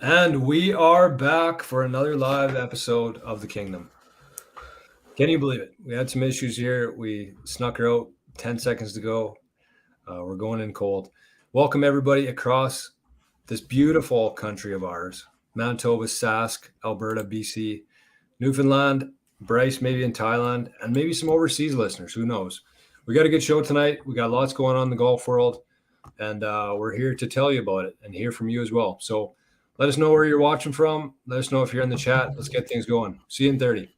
And we are back for another live episode of the Kingdom. Can you believe it? We had some issues here. We snuck her out 10 seconds to go. We're going in cold. Welcome, everybody, across this beautiful country of ours. Manitoba, Sask, Alberta, BC, Newfoundland, Bryce, maybe in Thailand, and maybe some overseas listeners. Who knows? We got a good show tonight. We got lots going on in the golf world, and we're here to tell you about it and hear from you as well. So let us know where you're watching from. Let us know if you're in the chat. Let's get things going. See you in 30.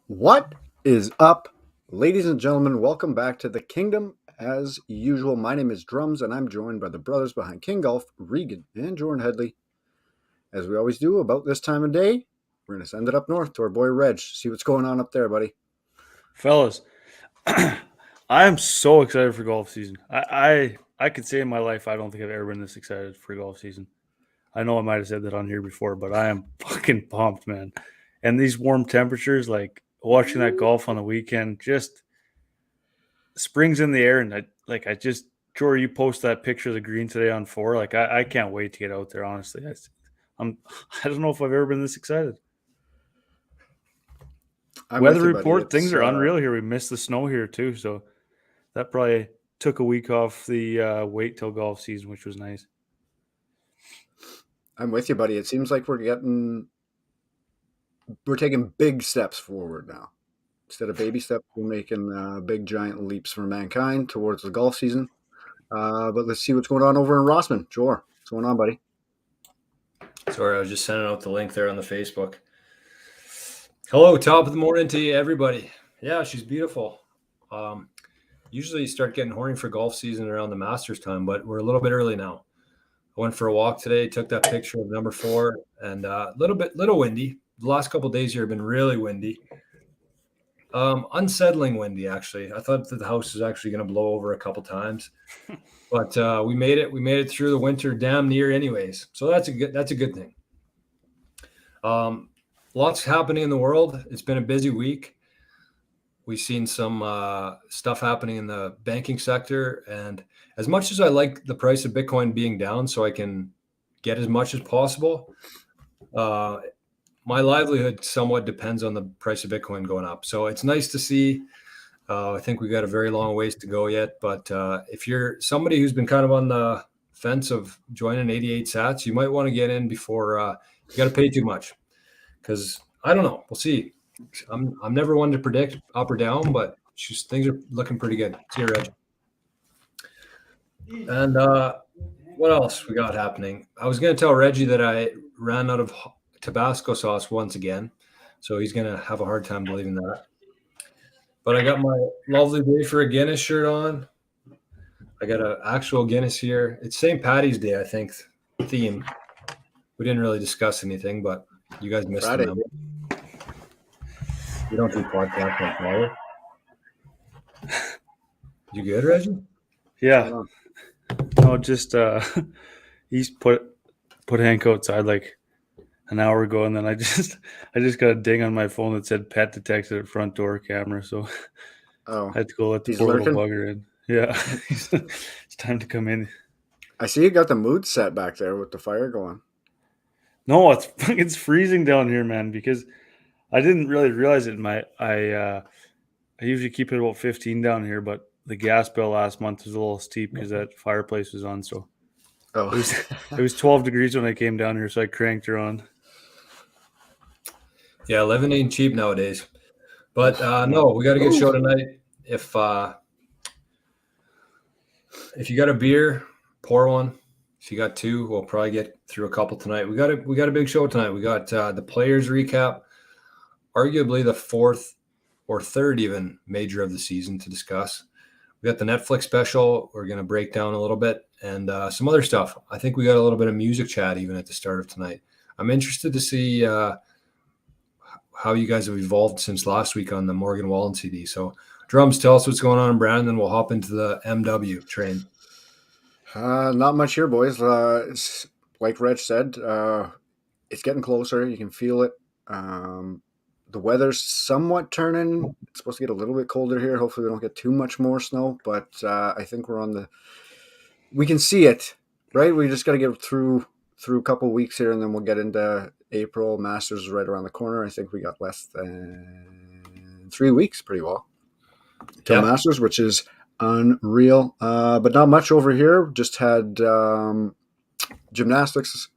What is up, ladies and gentlemen? Welcome back to the Kingdom. As usual, my name is Drums, and I'm joined by the brothers behind King Golf, Regan and Jordan Headley. As we always do about this time of day, we're going to send it up north to our boy Reg. See what's going on up there, buddy. Fellas, I am so excited for golf season. I could say in my life I don't think I've ever been this excited for golf season. I know I might have said that on here before, but I am fucking pumped, man. And these warm temperatures, like watching that golf on the weekend, just spring's in the air. And Jory, you post that picture of the green today on 4. Like I can't wait to get out there. Honestly, I don't know if I've ever been this excited. Weather report, things are unreal here. We missed the snow here too, so that probably took a week off the wait till golf season, which was nice. I'm with you, buddy. It seems like we're taking big steps forward now. Instead of baby steps, we're making big, giant leaps for mankind towards the golf season. But let's see what's going on over in Rossman. Jor, what's going on, buddy? Sorry, I was just sending out the link there on the Facebook. Hello, top of the morning to you, everybody. Yeah, she's beautiful. Usually you start getting horny for golf season around the Masters time, but we're a little bit early now. I went for a walk today, took that picture of number 4, and a little windy. The last couple of days here have been really windy. Unsettling windy, actually. I thought that the house was actually going to blow over a couple times, but we made it. We made it through the winter damn near, anyways. So that's a good thing. Lots happening in the world. It's been a busy week. We've seen some stuff happening in the banking sector, and as much as I like the price of Bitcoin being down, so I can get as much as possible. My livelihood somewhat depends on the price of Bitcoin going up. So it's nice to see. I think we got a very long ways to go yet. But if you're somebody who's been kind of on the fence of joining 88 sats, you might want to get in before you got to pay too much. Because I don't know. We'll see. I'm never one to predict up or down, but things are looking pretty good. See you, Reggie. And what else we got happening? I was going to tell Reggie that I ran out of Tabasco sauce once again, so he's gonna have a hard time believing that. But I got my lovely day for a Guinness shirt on. I got an actual Guinness here. It's St. Patty's Day, I think, theme. We didn't really discuss anything, but you guys missed the number. We don't do podcasts on Friday. You good, Reggie? Yeah. No, just he's put Hank outside like an hour ago, and then I just got a ding on my phone that said pet detected at front door camera, so I had to go let the poor little bugger in. Yeah. It's time to come in. I see you got the mood set back there with the fire going. No, it's freezing down here, man, because I didn't really realize it. I usually keep it about 15 down here, but the gas bill last month was a little steep because that fireplace was on, so it was 12 degrees when I came down here, so I cranked her on. Yeah, living ain't cheap nowadays. But no, we got a good show tonight. If you got a beer, pour one. If you got 2, we'll probably get through a couple tonight. We got a big show tonight. We got the players recap, arguably the 4th or 3rd even major of the season to discuss. We got the Netflix special. We're going to break down a little bit and some other stuff. I think we got a little bit of music chat even at the start of tonight. I'm interested to see how you guys have evolved since last week on the Morgan Wallen CD. So, Drums, tell us what's going on in Brandon, then we'll hop into the MW train. Not much here, boys. Like Reg said, it's getting closer. You can feel it. The weather's somewhat turning. It's supposed to get a little bit colder here. Hopefully we don't get too much more snow, but I think we can see it, right? We just got to get through a couple weeks here, and then we'll get into April. Masters is right around the corner. I think we got less than 3 weeks pretty well till Masters, which is unreal. But not much over here. Just had gymnastics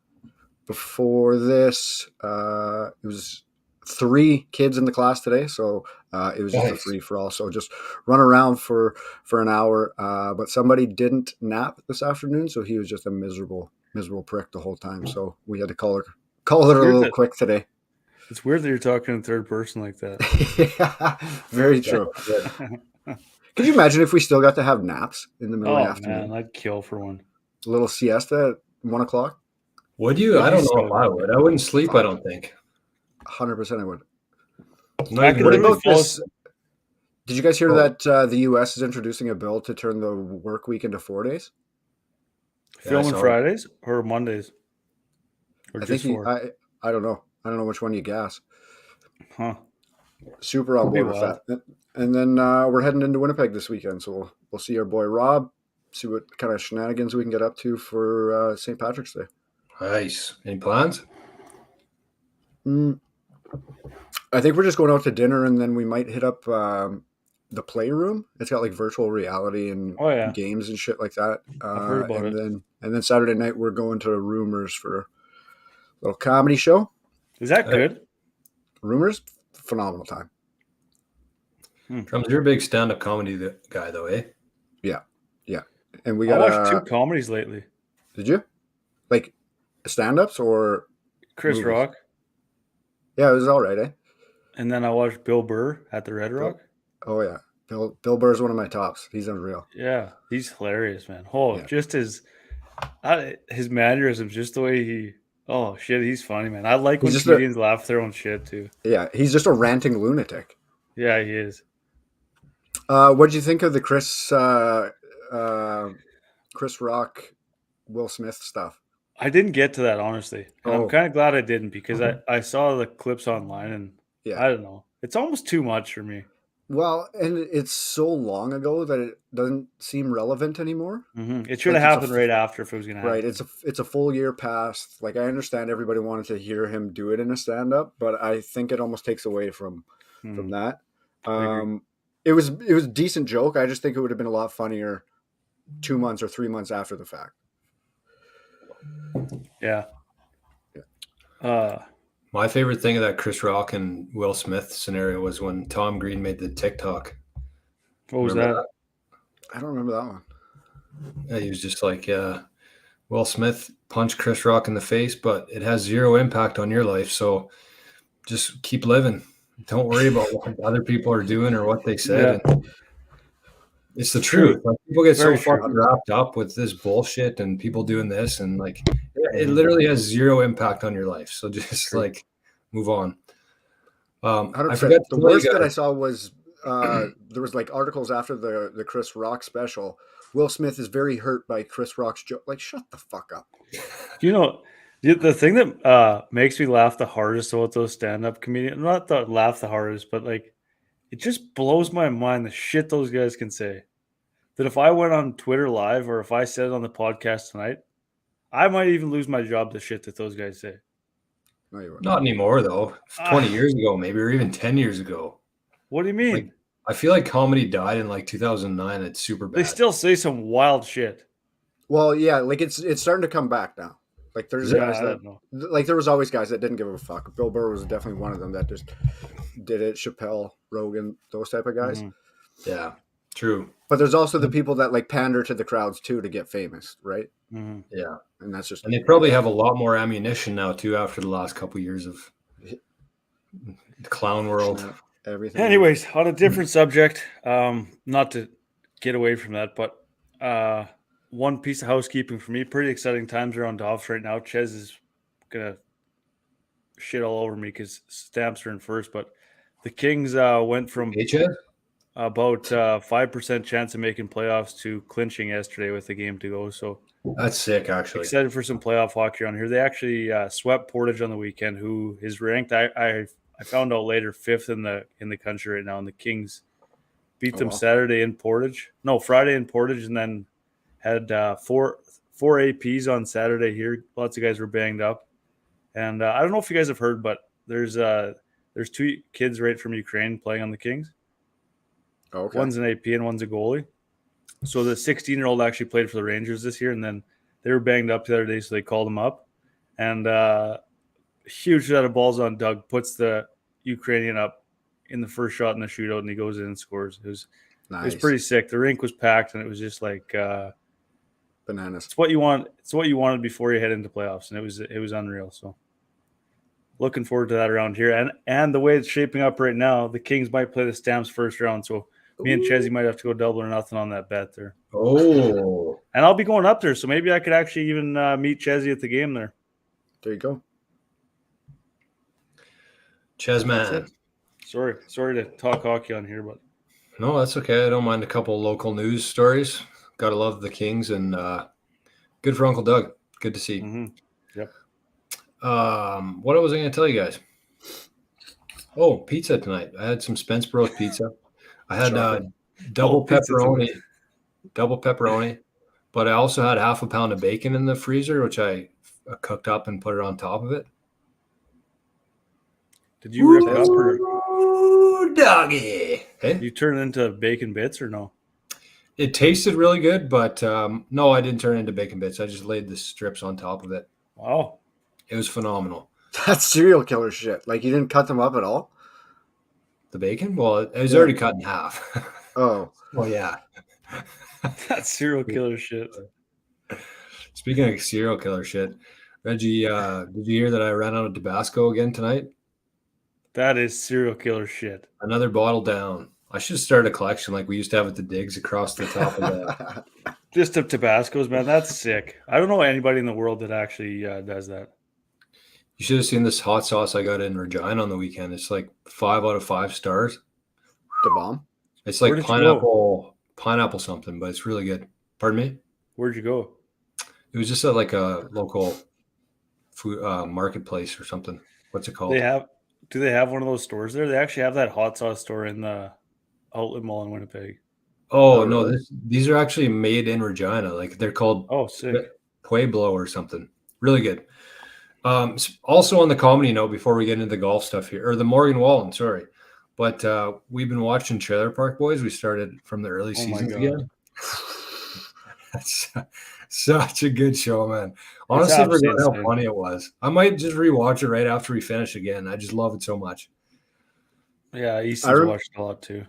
before this. It was 3 kids in the class today, so it was just a free for all. So just run around for an hour. But somebody didn't nap this afternoon, so he was just a miserable prick the whole time. So we had to call it a little quick today. It's weird that you're talking in third person like that. Yeah, very true. Could you imagine if we still got to have naps in the middle of the afternoon? Man, I'd kill for one. A little siesta at 1 o'clock? Would you? I don't know if I would. I wouldn't sleep, I don't think. 100% I would. What about this? Did you guys hear that the U.S. is introducing a bill to turn the work week into 4 days? Filming Fridays or Mondays? Or I just think 4? I don't know. I don't know which one you gas. Huh. Super on board with that. And then we're heading into Winnipeg this weekend, so we'll see our boy Rob, see what kind of shenanigans we can get up to for St. Patrick's Day. Nice. Any plans? I think we're just going out to dinner, and then we might hit up the Playroom. It's got like virtual reality and games and shit like that. I've heard about it. And then Saturday night we're going to Rumors for a little comedy show. Is that good? Rumors, phenomenal time. Drums, you're a big stand-up comedy guy, though, eh? Yeah. And we I got watched 2 comedies lately. Did you? Like stand-ups or Chris movies? Rock. Yeah, it was all right, eh? And then I watched Bill Burr at the Red Rock. Oh yeah, Bill Burr is one of my tops. He's unreal. Yeah, he's hilarious, man. Just his mannerisms, just the way he. Oh shit, he's funny, man. I like when comedians laugh at their own shit too. Yeah, he's just a ranting lunatic. Yeah, he is. What did you think of the Chris Rock, Will Smith stuff? I didn't get to that, honestly. And I'm kind of glad I didn't, because I saw the clips online, and I don't know. It's almost too much for me. Well, and it's so long ago that it doesn't seem relevant anymore. It should have happened right after if it was going to happen. Right. It's a full year past. Like, I understand everybody wanted to hear him do it in a stand-up, but I think it almost takes away from that. It was a decent joke. I just think it would have been a lot funnier 2 months or 3 months after the fact. Yeah. My favorite thing of that Chris Rock and Will Smith scenario was when Tom Green made the TikTok. What was that? I don't remember that one. Yeah, he was just like, Will Smith punched Chris Rock in the face, but it has zero impact on your life. So just keep living. Don't worry about what other people are doing or what they said. Yeah. It's the truth. Like, people get so fucking wrapped up with this bullshit and people doing this, and like it literally has zero impact on your life. So just like move on. I forgot the worst that I saw was there was like articles after the Chris Rock special. Will Smith is very hurt by Chris Rock's joke. Like, shut the fuck up. You know, the thing that makes me laugh the hardest about those stand-up comedians, not the laugh the hardest, but like, it just blows my mind the shit those guys can say. That if I went on Twitter Live or if I said it on the podcast tonight, I might even lose my job to shit that those guys say. No, you wouldn't. Not anymore, though. 20 years ago, maybe, or even 10 years ago. What do you mean? Like, I feel like comedy died in like 2009. It's super bad. They still say some wild shit. Well, yeah, like it's starting to come back now. Like there's guys that like there was always guys that didn't give a fuck. Bill Burr was definitely one of them that just did it. Chappelle, Rogan, those type of guys. Yeah, true. But there's also the people that like pander to the crowds too to get famous, right? Yeah, and that's just. And they probably have a lot more ammunition now too after the last couple of years of the clown world. Everything. Anyways, on a different subject, not to get away from that. But one piece of housekeeping for me, pretty exciting times around golf right now. Ches is going to shit all over me because Stamps are in first. But the Kings went from about 5% chance of making playoffs to clinching yesterday with a game to go. So that's sick, actually. Excited for some playoff hockey on here. They actually swept Portage on the weekend, who is ranked, I found out later, 5th in the country right now. And the Kings beat them Friday in Portage, and then had four APs on Saturday here. Lots of guys were banged up. And I don't know if you guys have heard, but there's 2 kids right from Ukraine playing on the Kings. Okay. One's an AP and one's a goalie. So the 16-year-old actually played for the Rangers this year, and then they were banged up the other day, so they called him up. And huge set of balls on Doug, puts the Ukrainian up in the first shot in the shootout, and he goes in and scores. It was pretty sick. The rink was packed, and it was just like bananas. It's what you want. It's what you wanted before you head into playoffs, and it was unreal. So looking forward to that around here. And the way it's shaping up right now, the Kings might play the Stamps first round, so me and Chezzy might have to go double or nothing on that bet there. Oh. And I'll be going up there, so maybe I could actually even meet Chezzy at the game there. There you go. Chezman. Sorry to talk hockey on here, but no, that's okay. I don't mind a couple local news stories. Gotta love the Kings, and good for Uncle Doug. Good to see. Mm-hmm. Yep. What was I going to tell you guys? Oh, pizza tonight. I had some Spence Bros pizza. I had double pepperoni, but I also had half a pound of bacon in the freezer, which I cooked up and put it on top of it. Did you rip it up or doggy? Hey? You turn it into bacon bits or no? It tasted really good, but no, I didn't turn it into bacon bits. I just laid the strips on top of it. Wow. It was phenomenal. That's serial killer shit. Like, you didn't cut them up at all? The bacon? Well, it was already cut in half. Oh. Well, yeah. That's serial killer shit. Speaking of serial killer shit, Reggie, did you hear that I ran out of Tabasco again tonight? That is serial killer shit. Another bottle down. I should start a collection like we used to have at the digs across the top of that. Just of Tabascos, man. That's sick. I don't know anybody in the world that actually does that. You should have seen this hot sauce I got in Regina on the weekend. It's like 5 out of 5 stars. The bomb? It's like pineapple something, but it's really good. Pardon me? Where'd you go? It was just at like a local food marketplace or something. What's it called? Do they have one of those stores there? They actually have that hot sauce store in the outlet mall in Winnipeg. Oh, no, these are actually made in Regina. Like they're called sick. Pueblo or something. Really good. Also on the comedy note, before we get into the golf stuff here, or the Morgan Wallen, sorry. But we've been watching Trailer Park Boys. We started from the early seasons again. That's such a good show, man. Honestly, I forgot how funny it was. I might just rewatch it right after we finish again. I just love it so much. Yeah, Easton's watched a lot too.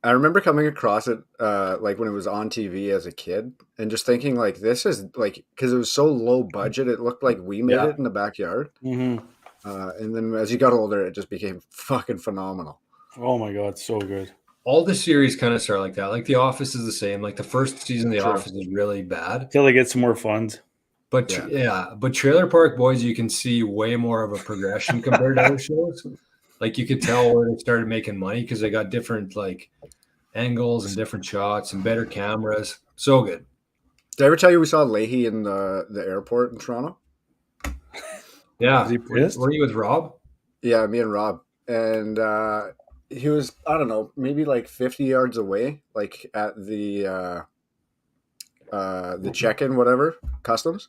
I remember coming across it like when it was on TV as a kid and just thinking like this is like because it was so low budget, it looked like we made it in the backyard. Mm-hmm. And then as you got older, it just became fucking phenomenal. Oh my god, so good. All the series kind of start like that. Like The Office is the same. Like the first season of The Office is really bad. Until they get some more funds. But but Trailer Park Boys, you can see way more of a progression compared to other shows. Like you could tell where they started making money because they got different like angles and different shots and better cameras. So good. Did I ever tell you we saw Leahy in the airport in Toronto? Yeah. Was he pissed? Were you with Rob? Yeah, me and Rob. And he was, I don't know, maybe like 50 yards away, like at the check-in, whatever, customs.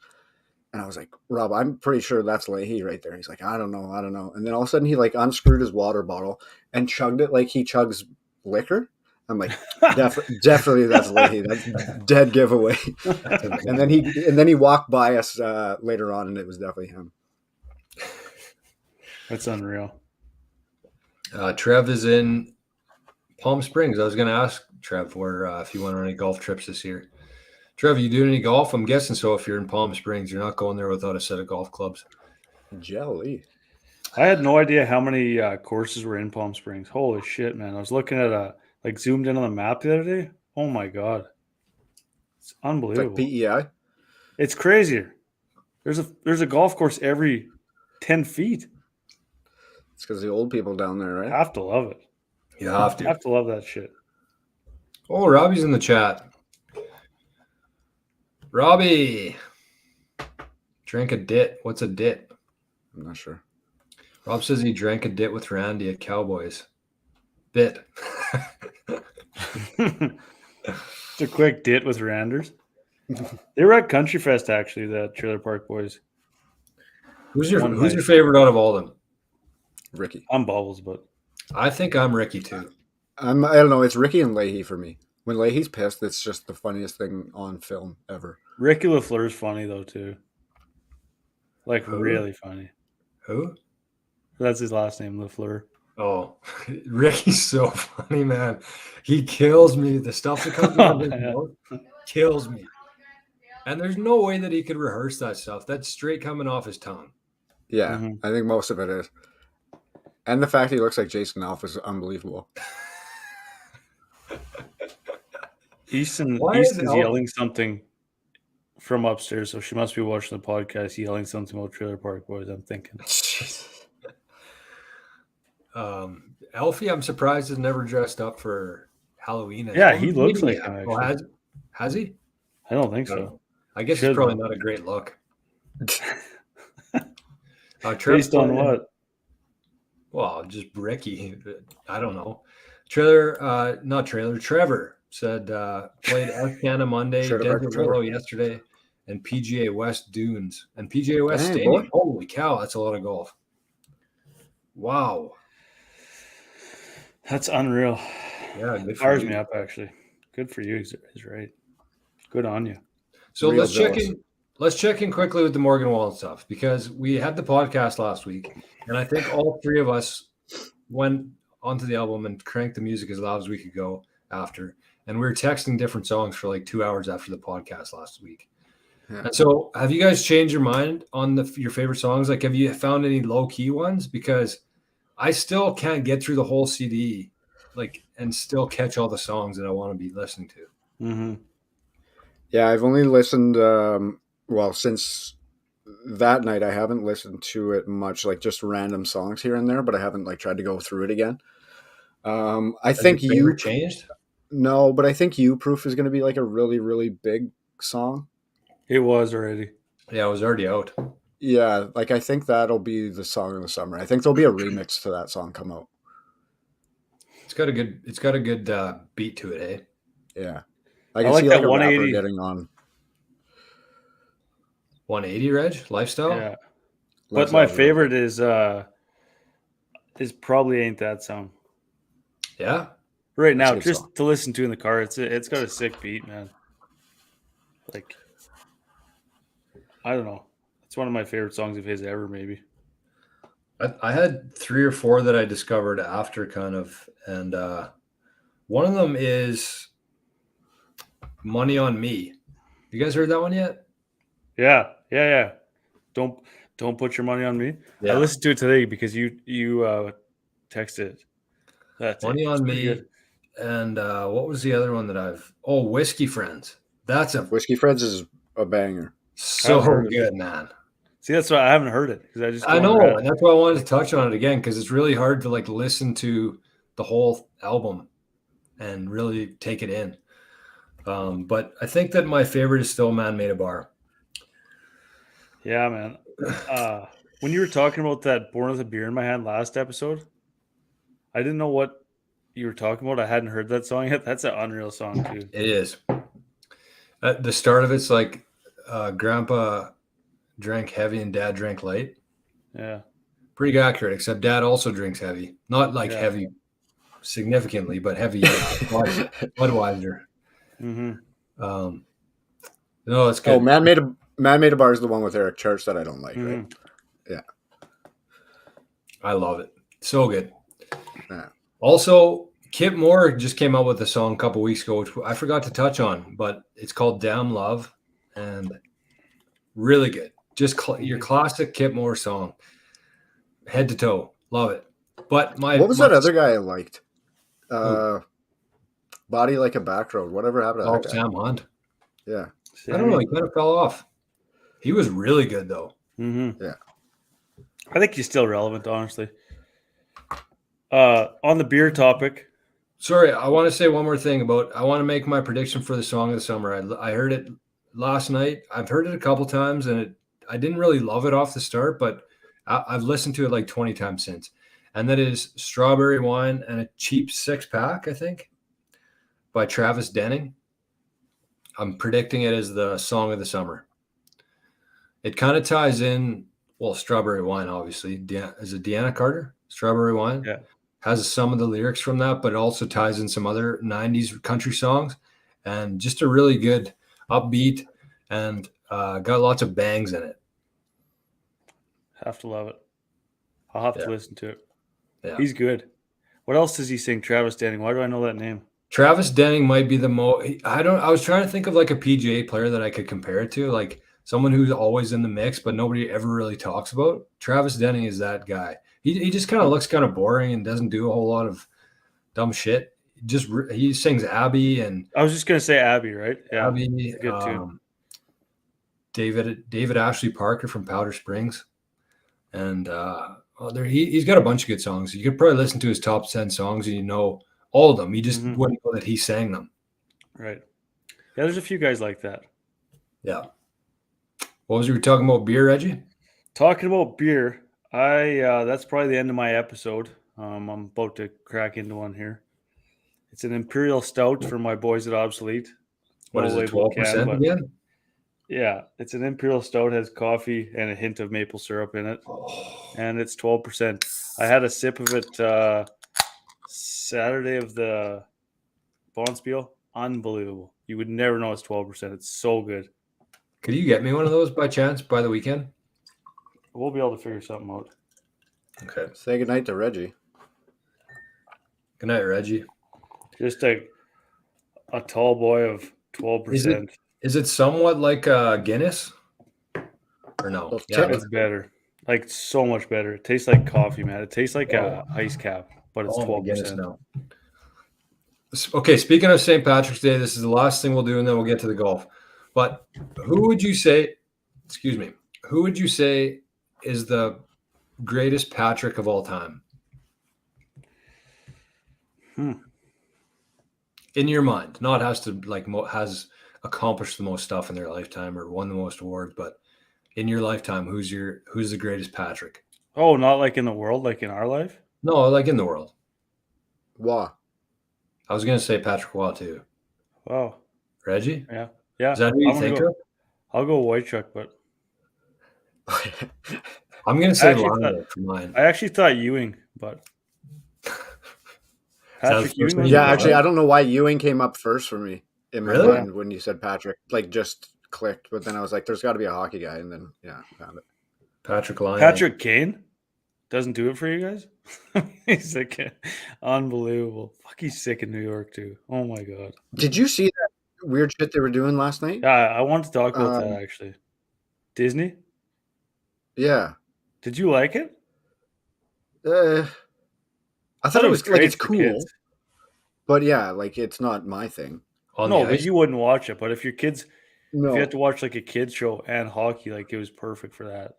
And I was like, Rob, I'm pretty sure that's Leahy right there. He's like, I don't know. And then all of a sudden he like unscrewed his water bottle and chugged it like he chugs liquor. I'm like, definitely that's Leahy. That's dead giveaway. and then he walked by us later on, and it was definitely him. That's unreal. Trev is in Palm Springs. I was going to ask Trev where if you went on any golf trips this year. Trev, you doing any golf? I'm guessing so. If you're in Palm Springs, you're not going there without a set of golf clubs. Jelly. I had no idea how many courses were in Palm Springs. Holy shit, man! I was looking at zoomed in on the map the other day. Oh my god, it's It's unbelievable. like PEI. It's crazier. There's a golf course every 10 feet. It's because the old people down there, right? Have to love it. You have to. Have to love that shit. Oh, Robbie's in the chat. Robbie, drank a dit. What's a dit? I'm not sure. Rob says he drank a dit with Randy at Cowboys. Bit. It's a quick dit with Randers. They were at Country Fest, actually, the Trailer Park Boys. Who's your One night. favorite out of all of them? Ricky. I'm Bubbles, but I think I'm Ricky too. I don't know. It's Ricky and Leahy for me. When Leahy's pissed, it's just the funniest thing on film ever. Ricky LaFleur's funny, though, too. Like, Who? really funny. Who? That's his last name, LaFleur. Oh, Ricky's so funny, man. He kills me. The stuff that comes out of his Yeah. mouth kills me. And there's no way that he could rehearse that stuff. That's straight coming off his tongue. Yeah, Mhm. I think most of it is. And the fact he looks like Jason Alpha is unbelievable. Easton's Al- yelling something from upstairs, so she must be watching the podcast, yelling something about Trailer Park Boys, I'm thinking. Alfie, I'm surprised has never dressed up for Halloween. Yeah, he looks like him, Oh, actually. has he? I don't think I don't so. know. I guess Should it's probably be. not a great look. Based on what? Well, just Ricky. I don't know. Trevor said played Ecana Monday, Should have Denver backed Trevor. Willow yesterday, and PGA West Dunes. And PGA West Dang, Stadium. boy. Holy cow, that's a lot of golf. Wow. That's unreal. Yeah, good for Fires you. me up, actually. Good for you, he's right. Good on you. So Real let's check jealous. in. Let's check in quickly with the Morgan Wallen stuff because we had the podcast last week, and I think all three of us went onto the album and cranked the music as loud as we could go after, and we were texting different songs for like 2 hours after the podcast last week. Yeah. And so, have you guys changed your mind on your favorite songs? Like, have you found any low key ones? Because I still can't get through the whole CD, like, and still catch all the songs that I want to be listening to. Mm-hmm. Yeah, I've only listened, since that night, I haven't listened to it much, like just random songs here and there, but I haven't like tried to go through it again. I Has think your favorite changed. No, but I think You Proof is going to be like a really, really big song. It was already. Yeah, it was already out. Yeah, like I think that'll be the song of the summer. I think there'll be a remix to that song come out. It's got a good beat to it, eh? Yeah, I can like see that like a rapper 180. getting on. 180, Reg? Lifestyle? Yeah. But Let's my have it. favorite is probably Ain't That Song. Yeah. Right That's a now, good just song. to listen to in the car, it's got a sick beat, man. Like, I don't know. It's one of my favorite songs of his ever, maybe. I had 3 or 4 that I discovered after kind of, and one of them is Money on Me. You guys heard that one yet? Yeah. Don't put your money on me. I listened to it today because you texted it. That's Money it. on It's pretty Me. good. And what was the other one that Whiskey Friends. That's a Whiskey Friends is a banger. so heard it. good, man. See, that's why I haven't heard it because I know, and that's why I wanted to touch on it again because it's really hard to like listen to the whole album and really take it in. But I think that my favorite is still Man Made a Bar. Yeah, man. When you were talking about that Born with a Beer in My Hand last episode, I didn't know what you were talking about. I hadn't heard that song yet. That's an unreal song too. It is. At the start of it's like Grandpa drank heavy and Dad drank light. Yeah. Pretty accurate, except Dad also drinks heavy. Not like Yeah. heavy significantly, but heavy Budweiser. Mm-hmm. No, it's good. Oh, Man Made a Bar is the one with Eric Church that I don't like, right? I love it. So good. Yeah. Also, Kip Moore just came out with a song a couple weeks ago, which I forgot to touch on, but it's called Damn Love and really good. Just your classic Kip Moore song. Head to toe. Love it. But What was that other guy I liked? Body like a back road. Whatever happened to Oh, that guy? Sam Hunt. Yeah. I don't know. He kind of fell off. He was really good though. Mm-hmm. Yeah. I think he's still relevant, honestly. On the beer topic, Sorry, I want to say one more thing about. I want to make my prediction for the song of the summer. I heard it last night. I've heard it a couple times, and I didn't really love it off the start, but I've listened to it like 20 times since. And that is "Strawberry Wine and a Cheap Six Pack," I think, by Travis Denning. I'm predicting it as the song of the summer. It kind of ties in. Well, "Strawberry Wine," obviously. Is it Deanna Carter? "Strawberry Wine." yeah. Has some of the lyrics from that, but it also ties in some other 90s country songs, and just a really good upbeat, and got lots of bangs in it. Have to love it. I'll have Yeah. to listen to it. Yeah. He's good. What else does he sing? Travis Denning. Why do I know that name? Travis Denning might be the most. I was trying to think of like a PGA player that I could compare it to, like someone who's always in the mix, but nobody ever really talks about. Travis Denning is that guy. He just kind of looks kind of boring and doesn't do a whole lot of dumb shit. He sings Abby and I was just gonna say Abby, right? Yeah, Abby, it's a good tune. David Ashley Parker from Powder Springs, and he's got a bunch of good songs. You could probably listen to his top 10 songs and you know all of them. You just wouldn't know that he sang them. Right. Yeah, there's a few guys like that. Yeah. What was we talking about? Beer, Reggie? Talking about beer, that's probably the end of my episode. I'm about to crack into one here. It's an Imperial Stout for my boys at Obsolete. What is it, label 12% again? Yeah, it's an Imperial Stout, has coffee and a hint of maple syrup in it, and it's 12%. I had a sip of it Saturday of the Bonspiel. Unbelievable. You would never know it's 12%. It's so good. Could you get me one of those by chance by the weekend? We'll be able to figure something out. Okay. Say goodnight to Reggie. Good night, Reggie. Just a tall boy of 12%. Is it somewhat like Guinness? Or no? Well, Yeah, It's better. Like, so much better. It tastes like coffee, man. It tastes like a ice cap, but it's 12%. Guinness now. Okay, speaking of St. Patrick's Day, this is the last thing we'll do, and then we'll get to the golf. But who would you say is the greatest Patrick of all time? In your mind, not has to has accomplished the most stuff in their lifetime or won the most awards, but in your lifetime, who's the greatest Patrick? Oh, not like in the world, like in our life? No, like in the world. Waugh. I was gonna say Patrick Waugh too. Wow. Reggie? Yeah. Is that who you think of? I'll go Wojciech, but I'm gonna say Lionel for mine. I actually thought Ewing, but Patrick Ewing. Yeah, actually, I don't know why Ewing came up first for me in my Really? mind when you said Patrick. Like, just clicked, but then I was like, "There's got to be a hockey guy," and then found it. Patrick Lionel. Patrick Kane doesn't do it for you guys. He's like unbelievable. Fuck, he's sick in New York too. Oh my god. Did you see that weird shit they were doing last night? Yeah, I wanted to talk about that actually. Disney? Yeah. Did you like it? I thought it was like, it's cool, kids. but yeah, like it's not my thing. No, but you wouldn't watch it. But if your kids, if No, you had to watch like a kids show and hockey, like it was perfect for that.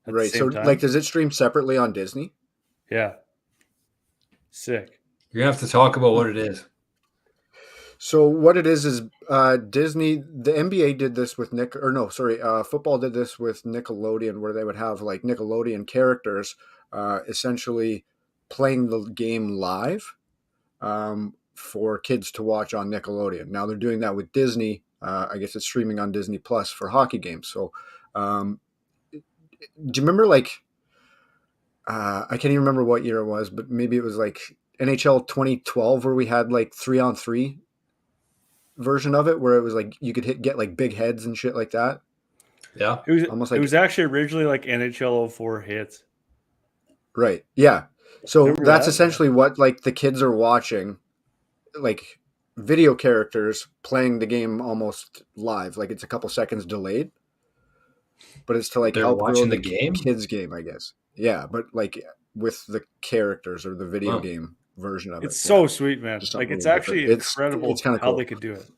At the right. So, same time. like, does it stream separately on Disney? Yeah. Sick. You're gonna have to talk about what it is. So what it is Disney, the NBA did this with football did this with Nickelodeon, where they would have like Nickelodeon characters essentially playing the game live for kids to watch on Nickelodeon. Now they're doing that with Disney. I guess it's streaming on Disney Plus for hockey games. So do you remember like I can't even remember what year it was, but maybe it was like NHL 2012 where we had like 3-on-3 version of it, where it was like you could get like big heads and shit like that. Yeah, it was almost like it was actually originally like NHL 04 hits. Right. Yeah. So Remember that's that? essentially what like the kids are watching, like video characters playing the game almost live. Like it's a couple seconds delayed, but it's to like they're help watching grow the game. Kids game, I guess. Yeah, but like with the characters or the video Wow. game version of it. It's so sweet, man. Just Like something it's a little actually different. incredible It's kind of how cool. they could do it.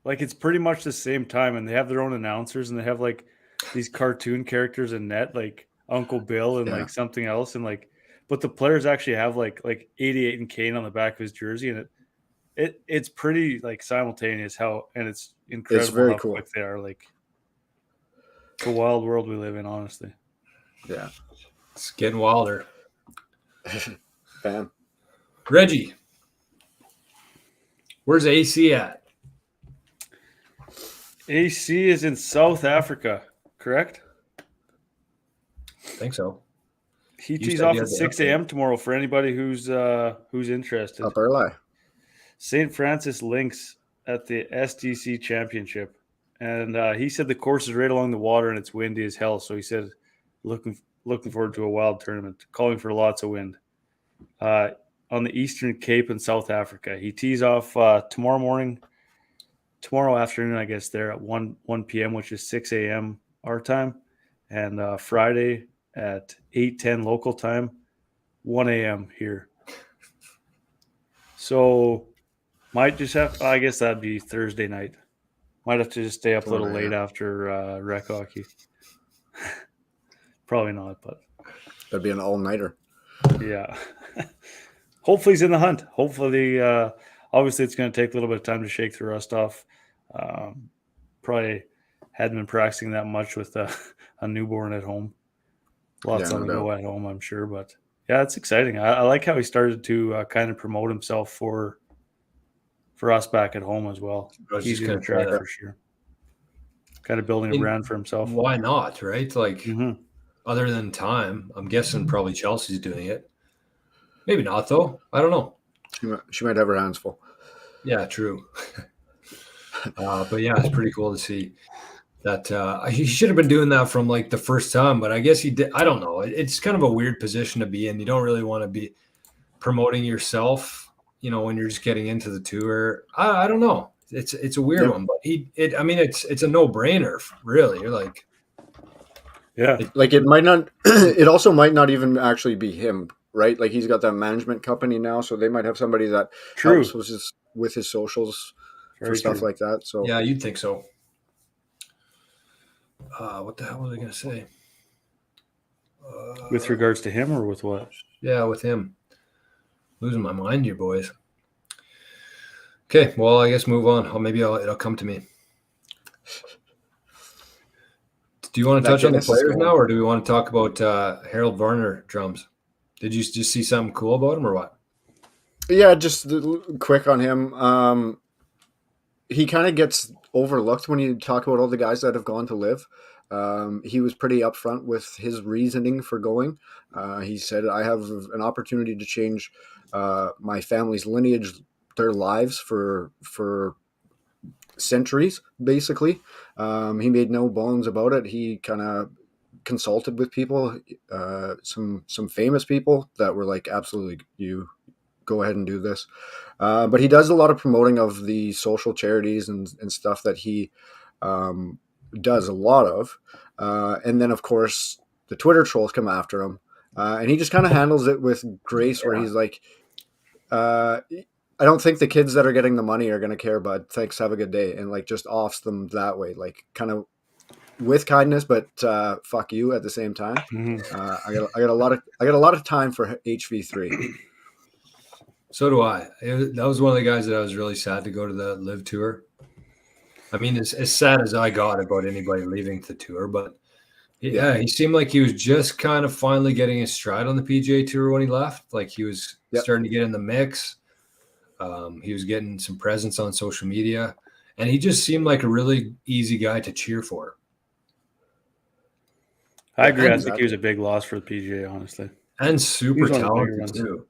Like it's pretty much the same time, and they have their own announcers, and they have like these cartoon characters in net, like Uncle Bill and Yeah. like something else, and like, but the players actually have like 88 and Kane on the back of his jersey, and it's pretty like simultaneous and it's incredible very how cool. quick they are. Like it's a wild world we live in, honestly. Yeah. It's getting wilder. Bam. Reggie, where's AC at? AC is in South Africa, correct? I think so. He You tees said off you at had the 6 update. a.m. tomorrow for anybody who's interested. Up early. St. Francis Links at the SDC Championship, and he said the course is right along the water and it's windy as hell. So he said, looking forward to a wild tournament, calling for lots of wind. On the Eastern Cape in South Africa, he tees off tomorrow afternoon, I guess, there at 1 p.m., which is 6 a.m. our time, and Friday at 8:10 local time, 1 a.m. here. So might just have, I guess that'd be Thursday night. Might have to just stay up a little late after rec hockey. Probably not, but That'd be an all-nighter. yeah. Hopefully he's in the hunt. Hopefully, obviously it's going to take a little bit of time to shake the rust off. Probably hadn't been practicing that much with a newborn at home. Lots on the go at home, I'm sure. But yeah, it's exciting. I like how he started to kind of promote himself for us back at home as well. He's going to try for sure. Kind of building a brand for himself. Why not, right? Like, other than time, I'm guessing probably Chelsea's doing it. Maybe not, though. I don't know. She might have her hands full. Yeah, true. But yeah, it's pretty cool to see that he should have been doing that from like the first time, but I guess he did. I don't know. It's kind of a weird position to be in. You don't really want to be promoting yourself, when you're just getting into the tour. I don't know. It's a weird one, but it's a no-brainer, really. You're like, yeah, it might not. It also might not even actually be him, right? Like he's got that management company now, so they might have somebody that helps with his socials for stuff like that. So yeah, you'd think so. What the hell was I going to say? With regards to him or with what? Yeah, with him. Losing my mind here, boys. Okay, well, I guess move on. Maybe it'll come to me. Do you want to touch on the players now, or do we want to talk about Harold Varner drums? Did you just see something cool about him or what? Yeah, just quick on him. He kind of gets overlooked when you talk about all the guys that have gone to live. He was pretty upfront with his reasoning for going. He said, I have an opportunity to change my family's lineage, their lives for centuries, basically. He made no bones about it. He kind of consulted with people, some famous people that were like, absolutely, you go ahead and do this. But he does a lot of promoting of the social charities and stuff that he does a lot of. And then, of course, the Twitter trolls come after him. And he just kind of handles it with grace, where he's like, I don't think the kids that are getting the money are going to care, bud. Thanks, have a good day. And like just offs them that way, like kind of with kindness, but fuck you at the same time. I got a lot of time for HV3. So do I. That was one of the guys that I was really sad to go to the live tour. I mean, as sad as I got about anybody leaving the tour, but he seemed like he was just kind of finally getting his stride on the PGA Tour when he left. Like he was starting to get in the mix. He was getting some presence on social media, and he just seemed like a really easy guy to cheer for. I agree. I think he was a big loss for the PGA, honestly. And super talented, too.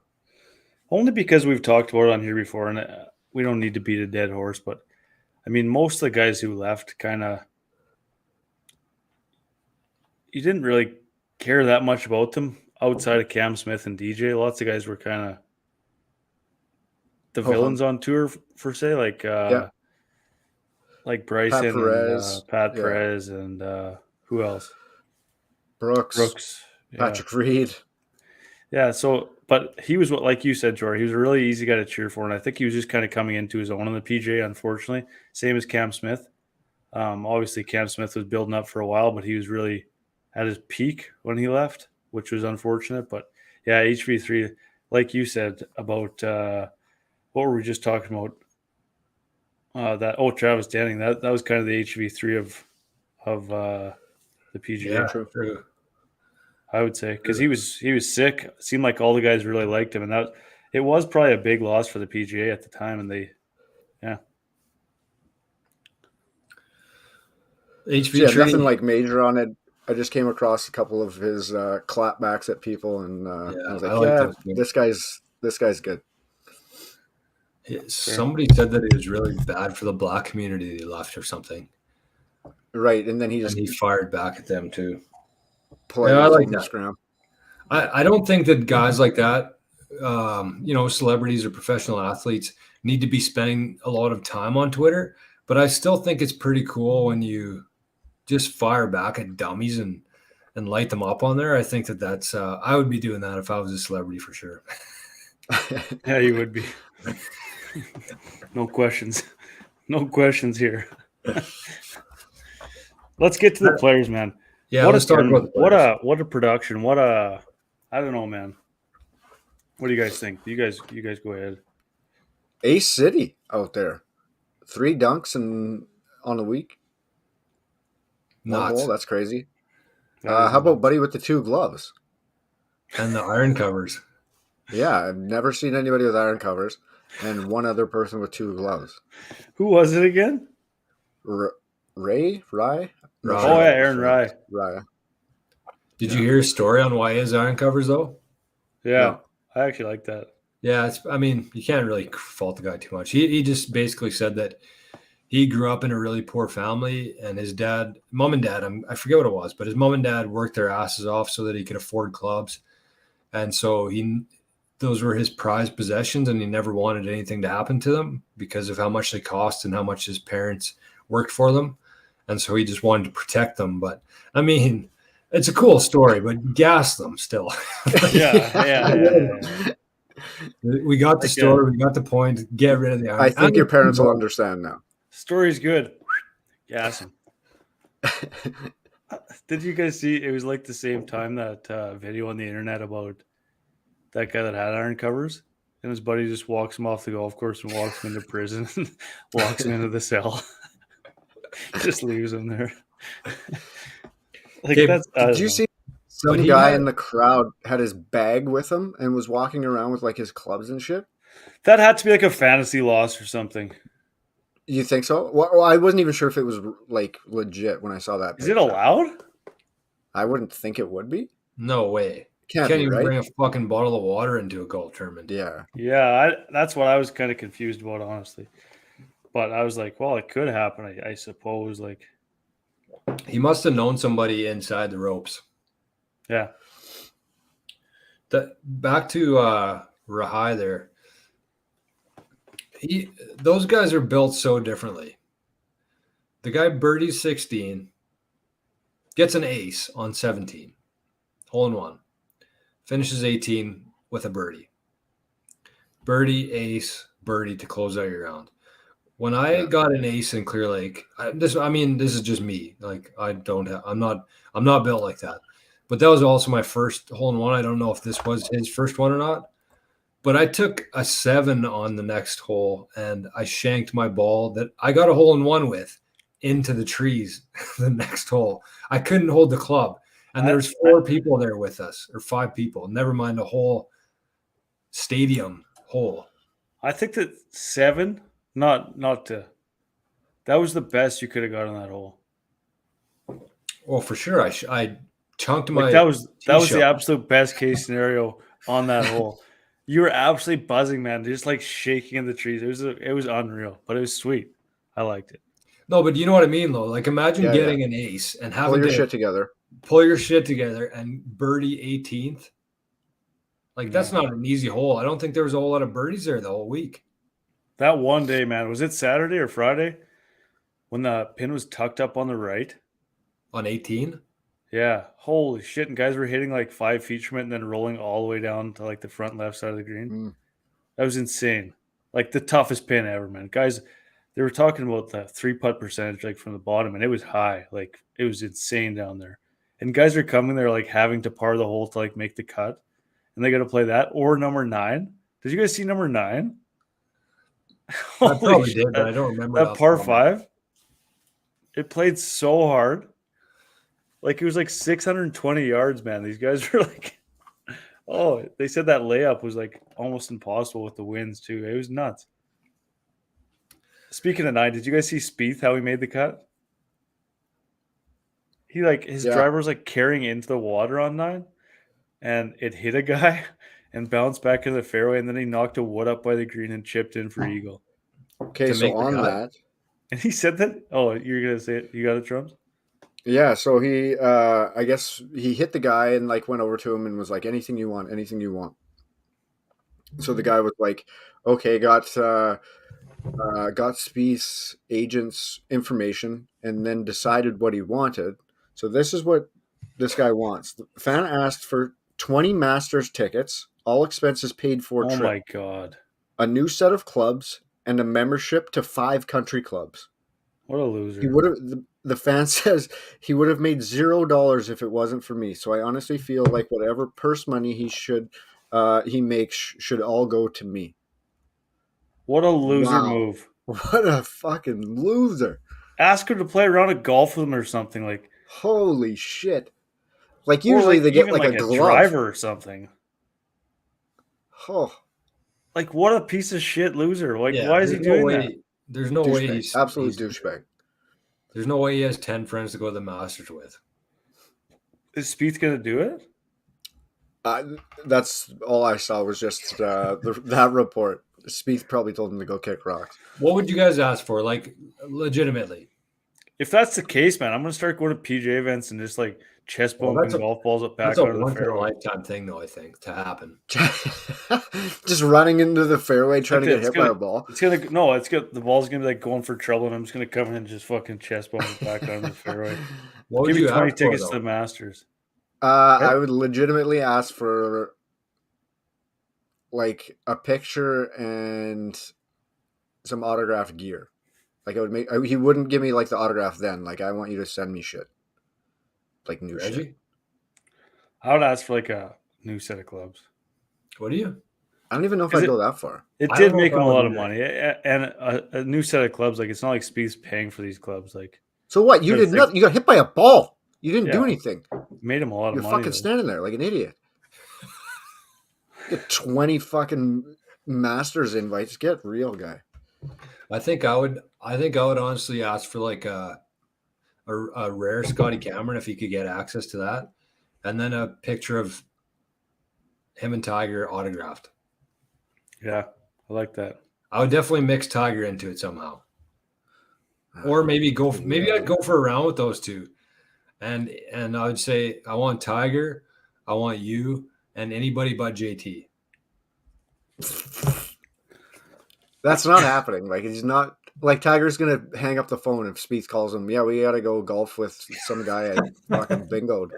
Only because we've talked about it on here before, and we don't need to beat a dead horse, but I mean, most of the guys who left kind of – you didn't really care that much about them outside of Cam Smith and DJ. Lots of guys were kind of the villains on tour, per se, like Bryson Pat Perez and who else? Brooks. Yeah. Patrick Reed. Yeah. So, but he was like you said, Jory. He was a really easy guy to cheer for, and I think he was just kind of coming into his own on the PGA. Unfortunately, same as Cam Smith. Obviously, Cam Smith was building up for a while, but he was really at his peak when he left, which was unfortunate. But yeah, HV3, like you said about what were we just talking about? Travis Denning. That was kind of the HV3 of the PGA. Yeah, True. true. I would say because he was sick. It seemed like all the guys really liked him, and it was probably a big loss for the PGA at the time. And HV Yeah, tree. nothing like major on it. I just came across a couple of his clapbacks at people, and I was like, I like yeah, those too. this guy's good. Somebody said that it was really bad for the black community that he left or something, Right, and then he and just he fired back at them too. politely I told like him to that. scram. I don't think that guys like that, celebrities or professional athletes, need to be spending a lot of time on Twitter. But I still think it's pretty cool when you just fire back at dummies and light them up on there. I think that's I would be doing that if I was a celebrity for sure. yeah, you would be. No questions. No questions here. Let's get to the players, man. Yeah, What let's a talk about tournament. the players. What a production. I don't know, man. What do you guys think? You guys go ahead. Ace City out there, 3 dunks on the week, one Nuts. hole. That's crazy. That is How about nuts. Buddy with the 2 gloves? And the iron covers. Yeah, I've never seen anybody with iron covers, and one other person with 2 gloves. Who was it again? Rye? Rye. Oh yeah, Aaron Rye. Rye. Did you hear a story on why he has iron covers though? Yeah, No. I actually like that. Yeah, you can't really fault the guy too much. He just basically said that he grew up in a really poor family, and his mom and dad, I forget what it was, but his mom and dad worked their asses off so that he could afford clubs. And so those were his prized possessions, and he never wanted anything to happen to them because of how much they cost and how much his parents worked for them. And so he just wanted to protect them. But I mean, it's a cool story, but gas them still. Yeah. We got the story. We got the point. Get rid of the iron. I think your parents will understand now. Story's good. Gas him. Did you guys see? It was like the same time that video on the internet about that guy that had iron covers, and his buddy just walks him off the golf course and walks him into prison, walks him into the cell, just leaves him there. Like Okay, did you see some guy in the crowd had his bag with him and was walking around with like his clubs and shit? That had to be like a fantasy loss or something. You think so? Well, I wasn't even sure if it was like legit when I saw that. Is it allowed? I wouldn't think it would be. No way. Can't You can't be, even right? bring a fucking bottle of water into a golf tournament. Yeah. That's what I was kind of confused about, honestly. But I was like, well, it could happen, I suppose. Like, he must have known somebody inside the ropes. Yeah. Back to Rahai there. Those guys are built so differently. The guy birdies 16, gets an ace on 17, hole in one, finishes 18 with a birdie. Birdie, ace, birdie to close out your round. When I got an ace in Clear Lake, this is just me. Like I'm not built like that. But that was also my first hole in one. I don't know if this was his first one or not. But I took a 7 on the next hole, and I shanked my ball that I got a hole in one with into the trees the next hole. I couldn't hold the club. And there's 4 people there with us, or 5 people, never mind a whole stadium hole. I think that 7, not to. That was the best you could have got on that hole. Well, for sure. I chunked my. That was the absolute best case scenario on that hole. You were absolutely buzzing, man. Just like shaking in the trees. It was unreal, but it was sweet. I liked it. No, but you know what I mean, though. Like imagine getting an ace and having pull your shit together and birdie 18th. Like that's not an easy hole. I don't think there was a whole lot of birdies there the whole week. That one day, man, was it Saturday or Friday when the pin was tucked up on the right? On 18? Yeah, holy shit! And guys were hitting like 5 feet from it and then rolling all the way down to like the front left side of the green. Mm. That was insane. Like the toughest pin ever, man. Guys, they were talking about the 3-putt percentage like from the bottom, and it was high. Like it was insane down there. And guys are coming there like having to par the hole to like make the cut, and they got to play that or number 9. Did you guys see number 9? I Holy probably shit! did, but I don't remember That off the par top of my head. 5. It played so hard. Like it was like 620 yards, man. These guys were like, oh, they said that layup was like almost impossible with the winds too. It was nuts. Speaking of 9, did you guys see Spieth how he made the cut? He like his driver was like carrying into the water on 9, and it hit a guy and bounced back into the fairway, and then he knocked a wood up by the green and chipped in for eagle. Okay, To so make the on cut? that, And he said that. Oh, you're gonna say it? You got it, Trumps? yeah. So he, I guess he hit the guy and like went over to him and was like, "Anything you want, anything you want." So the guy was like, "Okay, got Spieth's agent's information and then decided what he wanted. So this is what this guy wants. The fan asked for 20 Masters tickets, all expenses paid for Oh trip, my god, a new set of clubs, and a membership to 5 country clubs. what a loser! He would have. The fan says he would have made $0 if it wasn't for me. So I honestly feel like whatever purse money he makes should all go to me. What a loser Wow. move! What a fucking loser! Ask her to play a round of golf with him or something like. Holy shit! Like Or usually they get even like a glove. driver or something. Oh, Like what a piece of shit loser! Like Yeah, why is he there's no doing way, that? There's no way douchebag. Absolute douchebag. There's no way he has 10 friends to go to the Masters with. Is Spieth gonna do it? That's all I saw was just that report. Spieth probably told him to go kick rocks. What would you guys ask for? Like, legitimately. If that's the case, man, I'm gonna start going to PJ events and just like chest Well, bumping that's a- golf balls up back That's a out of the once in a fairway. lifetime thing, though, I think, to happen. Just running into the fairway trying to get It's hit gonna- by a ball. It's gonna no, it's gonna the ball's gonna be like going for trouble, and I'm just gonna come in and just fucking chest bump it back down the fairway. What would Give me you 20 ask for, tickets though? to the Masters. I would legitimately ask for like a picture and some autographed gear. Like he wouldn't give me like the autograph then. Like I want you to send me shit, like new shit. Reggie? I would ask for like a new set of clubs. What do you? I don't even know if Is I'd it- go that far. It I did don't know make if him I a would lot of either. money, and a new set of clubs. Like it's not like Spieth's paying for these clubs. Like So what? You Because did nothing. You got hit by a ball. You didn't do Yeah. anything. made him a lot You're of money. fucking though. standing there like an idiot. Get 20 fucking Masters invites. Get real, guy. I think I would honestly ask for like a rare Scotty Cameron if he could get access to that, and then a picture of him and Tiger autographed. Yeah, I like that. I would definitely mix Tiger into it somehow, or maybe I'd go for a round with those two, and I would say I want Tiger, I want you, and anybody but JT. That's not happening. Like he's not. Like Tiger's gonna hang up the phone if Spieth calls him. Yeah, we gotta go golf with some guy I fucking bingoed.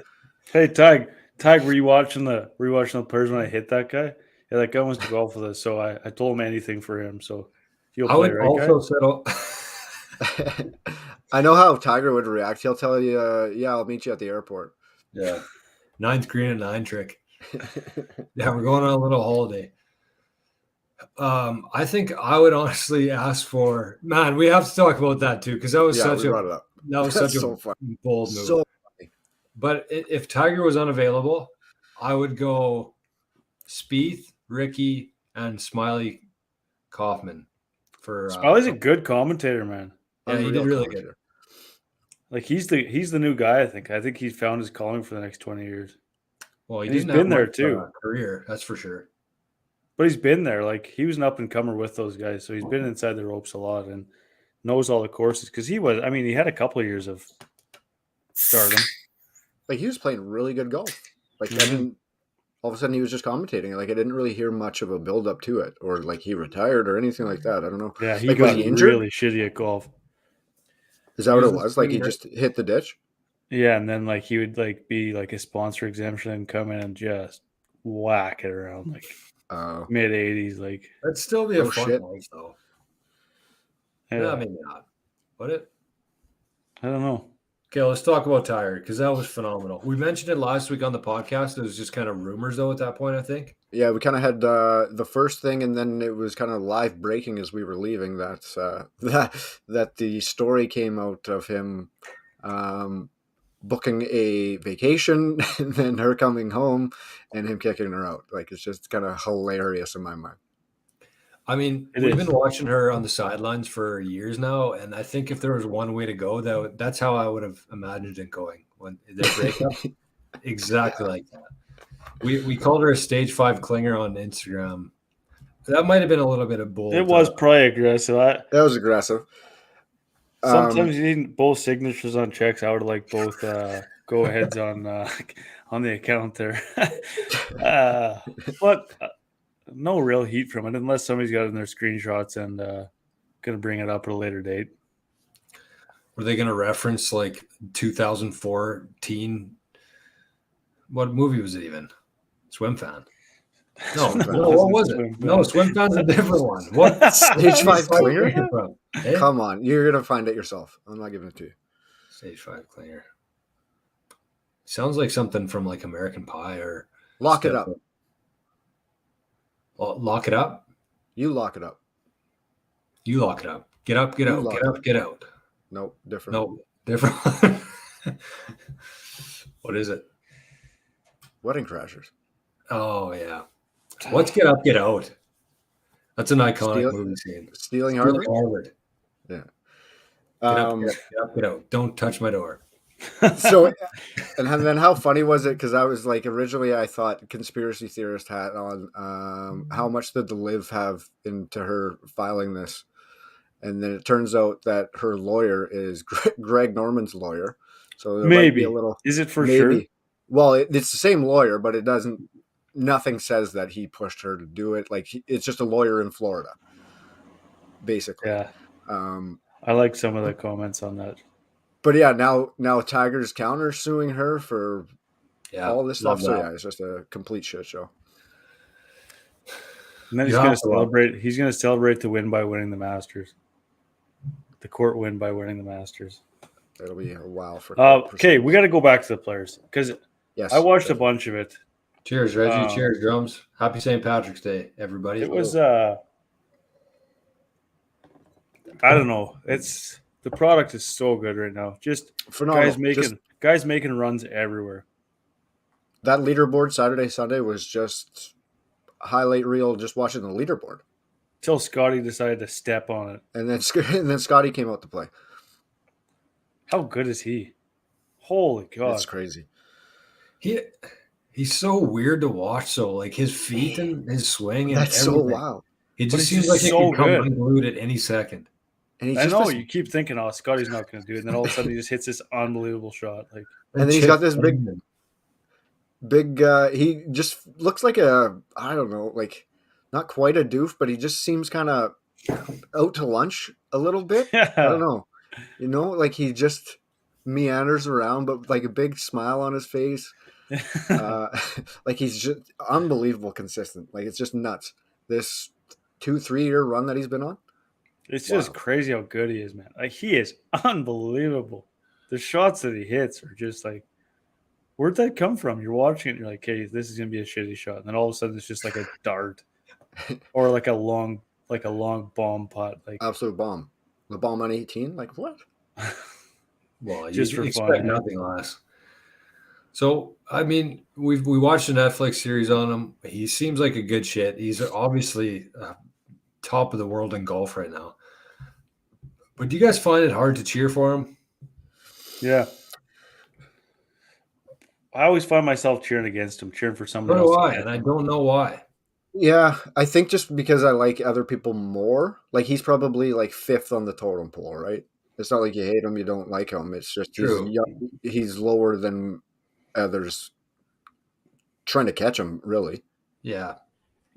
Hey, Tig, were you watching the players when I hit that guy? Yeah, that guy wants to golf with us, so I told him anything for him. So he'll I play, would right, also guys? settle. I know how Tiger would react. He'll tell you, "Yeah, I'll meet you at the airport." Yeah, 9th green and 9 trick. Yeah, we're going on a little holiday. I think I would honestly ask for. Man, we have to talk about that too because that was Yeah, such we brought it up. such That's a so funny. bold move. So But if Tiger was unavailable, I would go Spieth, Ricky, and Smiley Kaufman for. Smiley's a good commentator, man. Yeah, he did unreal really commentator. good. Like he's the new guy. I think he's found his calling for the next 20 years. Well, he And he's didn't have been there, much, too. Career, that's for sure. But he's been there. Like he was an up and comer with those guys, so he's been inside the ropes a lot and knows all the courses. Because he was, I mean, he had a couple of years of stardom. Like he was playing really good golf. Like I Mhm. didn't. All of a sudden, he was just commentating. Like I didn't really hear much of a build up to it, or like he retired or anything like that. I don't know. Yeah, he Like, was got he injured? really shitty at golf. Is that what He it was was? Like he swinging just hit the ditch. Yeah, and then like he would like be like a sponsor exemption and come in and just whack it around like Oh, mid 80s. Like, That'd still be a Oh, fun shit. life, though. yeah, No, maybe not. Would it? I don't know. Okay, let's talk about Tired because that was phenomenal. We mentioned it last week on the podcast. It was just kind of rumors, though, at that point, I think. yeah. We kind of had the first thing, and then it was kind of live breaking as we were leaving that that the story came out of him booking a vacation, and then her coming home, and him kicking her out. Like it's just kind of hilarious in my mind. I mean, It we've is. been watching her on the sidelines for years now, and I think if there was one way to go, that's how I would have imagined it going when their breakup. Exactly like that. We called her a stage 5 clinger on Instagram. That might have been a little bit of bold. It was probably aggressive. That was aggressive. Sometimes you need both signatures on checks. I would like both go aheads on the account there. But no real heat from it unless somebody's got it in their screenshots and gonna bring it up at a later date. Were they going to reference like 2014? What movie was it even? Swim Fan. No, Swim Fan. no, what was Swim it? Fan. No, Swim Fan's a different one. What Stage 5 clinger? from? Eh? Come on, you're gonna find it yourself. I'm not giving it to you. Stage 5 clinger. Sounds like something from like American Pie or Lock it up. Lock it up. You lock it up. You lock it up. Get up, get You out, lock get it up, get out. Nope, different. No, different one. What is it? Wedding Crashers. Oh yeah. What's Get Up, Get Out? That's an iconic Steal- movie scene. Stealing Stealing Harvard. Harvard. Yeah. Get up, get up, get up, get out. Don't touch my door. So, and then how funny was it? Because I was like, originally I thought conspiracy theorist hat on. How much did the Liv have into her filing this? And then it turns out that her lawyer is Greg Norman's lawyer. So there might be a little. Is it for maybe. sure? Well, it's the same lawyer, but it doesn't. Nothing says that he pushed her to do it. Like it's just a lawyer in Florida, basically. Yeah. Um, I like some of the comments on that. But yeah, now Tiger's counter suing her for all this stuff. So yeah, it's just a complete shit show. And then he's going to celebrate. He's going to celebrate the win by winning the Masters. The court win by winning the Masters. It'll be a while for. Okay, we got to go back to the players because yes, I watched a bunch of it. Cheers, Reggie. Cheers, drums. Happy St. Patrick's Day, everybody. It was. I don't know. It's the product is so good right now. Just phenomenal. Guys making runs everywhere. That leaderboard Saturday, Sunday was just highlight reel. Just watching the leaderboard till Scotty decided to step on it, and then Scotty came out to play. How good is he? Holy God, it's crazy. He's so weird to watch. So like his feet and his swing and that's everything. so wild. It just seems like so he could come good. unglued at any second. And I know you keep thinking, "Oh, Scotty's not going to do it," and then all of a sudden he just hits this unbelievable shot. Like, and then he's got this big. He just looks like a, I don't know, like not quite a doof, but he just seems kind of out to lunch a little bit. Yeah. I don't know, like he just meanders around, but like a big smile on his face. Like he's just unbelievable consistent. Like it's just nuts. This 2-3 year run that he's been on. It's just crazy how good he is, man. Like he is unbelievable. The shots that he hits are just like, where'd that come from? You're watching it, and you're like, hey, this is gonna be a shitty shot. And then all of a sudden it's just like a dart. Or like a long bomb putt. Like absolute bomb. The bomb on 18? Like what? Well, just you for expect fun. Nothing less. So I mean, we watched a Netflix series on him. He seems like a good shit. He's obviously top of the world in golf right now. But do you guys find it hard to cheer for him? Yeah. I always find myself cheering against him, cheering for somebody So do else. I, and I don't know why. Yeah, I think just because I like other people more. Like he's probably like 5th on the totem pole, right? It's not like you hate him, you don't like him. It's just he's lower than others trying to catch him, really. Yeah.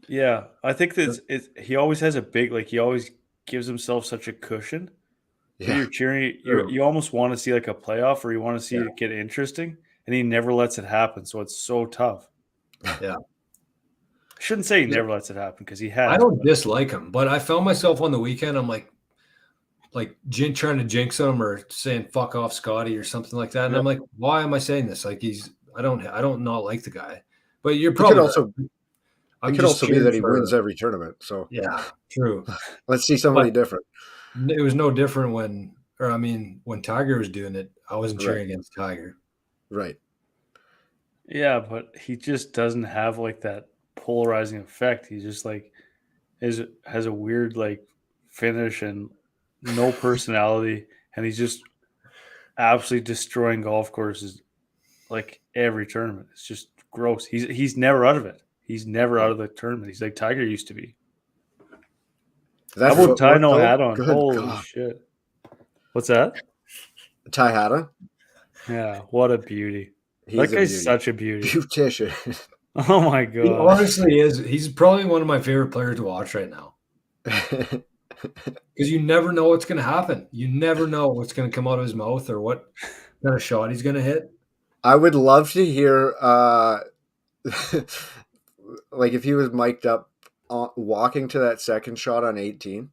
Yeah, I think that he always has a big, like he always gives himself such a cushion But you're cheering. You almost want to see like a playoff, or you want to see Yeah. it get interesting, and he never lets it happen. So it's so tough. Yeah. I shouldn't say he never lets it happen because he has. I don't dislike him, but I found myself on the weekend. I'm like trying to jinx him or saying "fuck off, Scotty" or something like that, and I'm like, why am I saying this? Like I don't not like the guy, but you're probably it could also be that he wins every tournament. So yeah, true. Let's see somebody different. It was no different when Tiger was doing it. I wasn't cheering against Tiger. Right. Yeah, but he just doesn't have like that polarizing effect. He just like has a weird like finish and no personality, and he's just absolutely destroying golf courses like every tournament. It's just gross. He's never out of it. He's never out of the tournament. He's like Tiger used to be. How about Ty no hat on? Holy shit! What's that? Ty Hatton? Yeah, what a beauty. That guy's such a beauty. Beautician. Oh my god. He honestly is. He's probably one of my favorite players to watch right now. Because you never know what's going to happen. You never know what's going to come out of his mouth or what kind of shot he's going to hit. I would love to hear, like if he was mic'd up walking to that second shot on 18.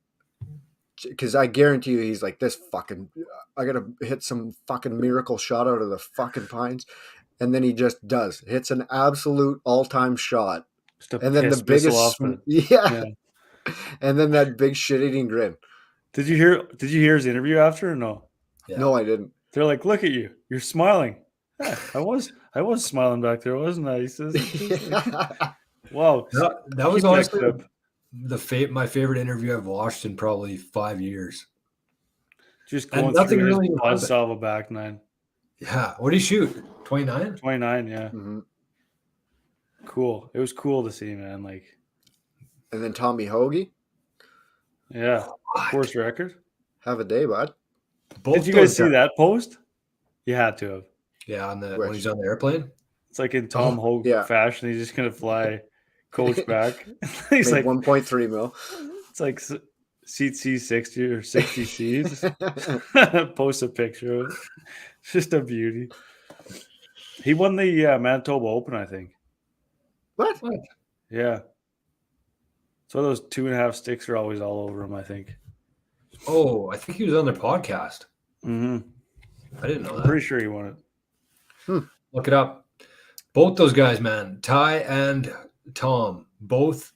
Because I guarantee you he's like, I got to hit some fucking miracle shot out of the fucking pines. And then he just does. Hits an absolute all-time shot. And then the biggest... Yeah. And then that big shit-eating grin. Did you hear his interview after or no? Yeah. No, I didn't. They're like, look at you. You're smiling. Yeah, I was smiling back there, wasn't I? He says, wow. That was honestly my favorite interview I've watched in probably 5 years. Just going through his Buzzsaw back nine. Yeah. What did he shoot? 29? 29, yeah. Mm-hmm. Cool. It was cool to see, man. Like, and then Tommy Hoagie. Yeah. Course record. Have a day, bud. Did you guys see that post? You had to have. Yeah, when he's on the airplane. It's like in Tom Hogue fashion. He's just gonna fly coach back. He's like 1.3 mil. It's like seat C60 or 60 C's. Post a picture of it. It's just a beauty. He won the Manitoba Open, I think. What? Yeah. So those 2.5 sticks are always all over him, I think. Oh, I think he was on their podcast. Mm-hmm. I didn't know that. I'm pretty sure he won it. Look it up. Both those guys, man, Ty and Tom, both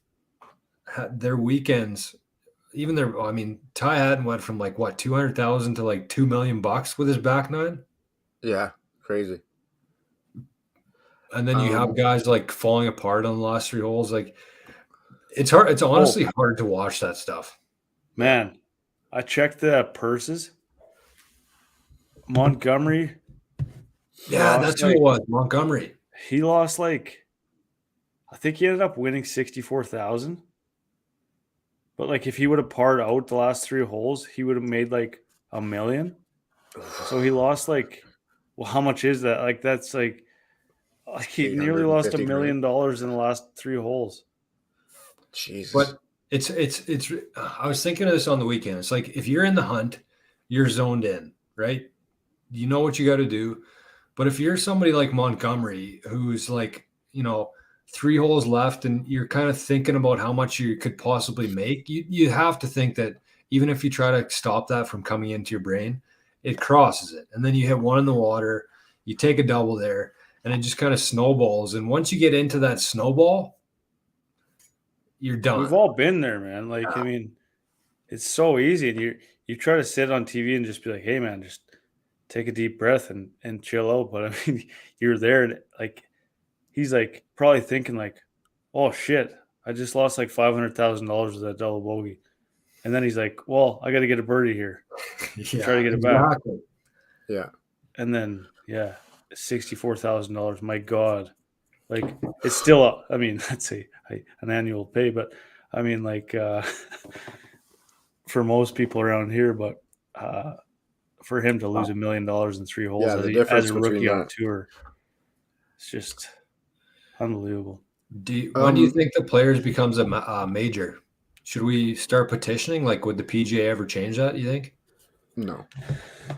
had their weekends. Even Ty Hatton went from like what 200,000 to like $2 million with his back nine. Yeah, crazy. And then you have guys like falling apart on the last 3 holes. Like it's hard. It's honestly hard to watch that stuff. Man, I checked the purses. Montgomery. Yeah, that's who it was. Montgomery. He lost I think he ended up winning 64,000. But like if he would have parred out the last 3 holes, he would have made like $1 million. So he lost how much is that? Like that's like he nearly lost $1 million in the last 3 holes. Jesus. But it's I was thinking of this on the weekend. It's like if you're in the hunt, you're zoned in, right? You know what you got to do. But if you're somebody like Montgomery, who's 3 holes left and you're kind of thinking about how much you could possibly make, you have to think that even if you try to stop that from coming into your brain, it crosses it. And then you hit one in the water, you take a double there, and it just kind of snowballs. And once you get into that snowball, you're done. We've all been there, man. It's so easy. And you try to sit on TV and just be like, hey, man, just take a deep breath and chill out. But you're there and he's probably thinking oh shit, I just lost $500,000 with that double bogey. And then he's like, well, I got to get a birdie here. Try to get it back. Yeah. And then, $64,000. My God. It's still, let's say an annual pay, but for most people around here, but for him to lose $1 million in 3 holes as a rookie on tour, it's just unbelievable. When do you think the players becomes a major? Should we start petitioning? Would the PGA ever change that, you think? No.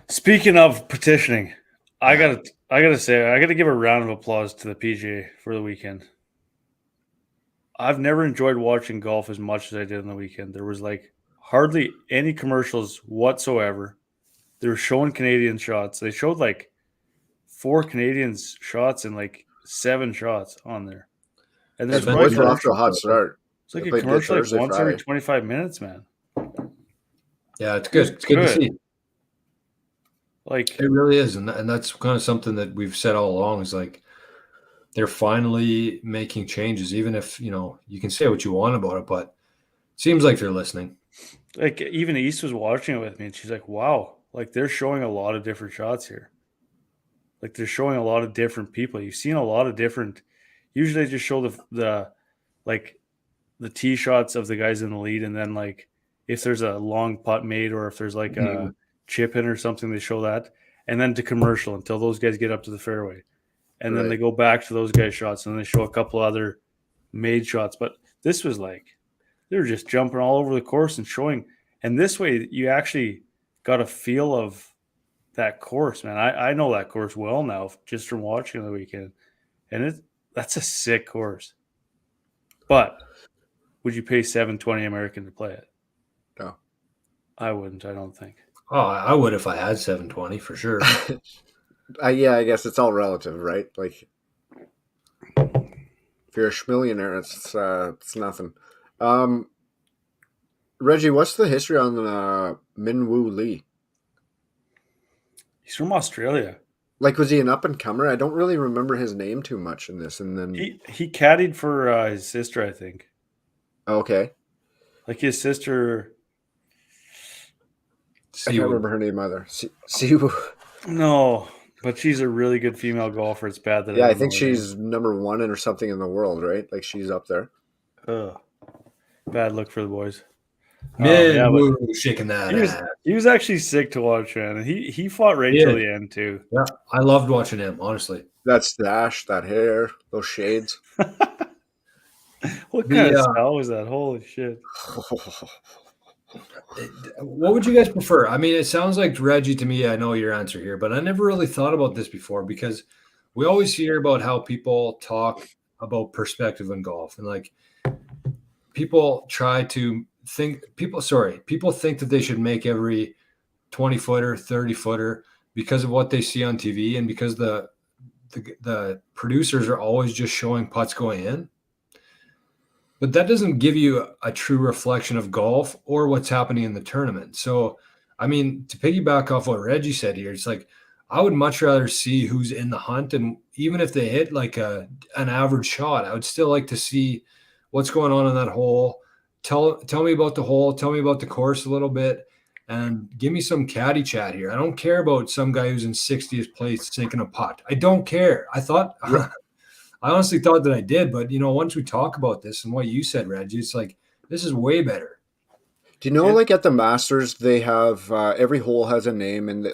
Speaking of petitioning, I gotta give a round of applause to the PGA for the weekend. I've never enjoyed watching golf as much as I did on the weekend. There was like hardly any commercials whatsoever. They were showing Canadian shots. They showed like 4 Canadians shots and like 7 shots on there. And Yeah, there's the probably boys were off to a commercials. hot start. It's like They a played good commercial like Thursday, once every Friday. 25 minutes, man. Yeah, it's good. It's good to see. Like It really is, and that's kind of something that we've said all along. Is like they're finally making changes, even if you can say what you want about it, but it seems like they're listening. Like even East was watching it with me, and she's like, "Wow, like they're showing a lot of different shots here. Like they're showing a lot of different people. You've seen a lot of different. Usually, they just show the like the tee shots of the guys in the lead, and then like if there's a long putt made or if there's like a chip in or something, they show that, and then to commercial until those guys get up to the fairway, and then they go back to those guys' shots, and then they show a couple other made shots. But this was like they were just jumping all over the course and showing, and this way you actually got a feel of that course, man. I know that course well now just from watching on the weekend, and that's a sick course. But would you pay $720 American to play it? No. I wouldn't, I don't think. Oh, I would if I had 720 for sure. Yeah, I guess it's all relative, right? Like, if you're a schmillionaire, it's nothing. Reggie, what's the history on Min Woo Lee? He's from Australia. Like, was he an up and comer? I don't really remember his name too much in this. And then he caddied for his sister, I think. Okay. Like his sister. I can't remember her name either. Siwoo. No, but she's a really good female golfer. It's bad that I think she's number 1 or something in the world, right? Like she's up there. Bad look for the boys. Shaking that ass. He was actually sick to watch, man. He fought right till the end too. Yeah, I loved watching him, honestly. That stash, that hair, those shades. What kind of style was that? Holy shit. What would you guys prefer? I mean, it sounds like Reggie to me. I know your answer here, but I never really thought about this before because we always hear about how people talk about perspective in golf and like people think that they should make every 20-footer, 30-footer because of what they see on TV and because the producers are always just showing putts going in. But that doesn't give you a true reflection of golf or what's happening in the tournament. So, I mean, to piggyback off what Reggie said here, it's like I would much rather see who's in the hunt. And even if they hit like an average shot, I would still like to see what's going on in that hole. Tell me about the hole. Tell me about the course a little bit. And give me some caddy chat here. I don't care about some guy who's in 60th place sinking a putt. I don't care. I honestly thought that I did, but once we talk about this and what you said, Reggie, it's like this is way better. Do you know, like at the Masters, they have every hole has a name, and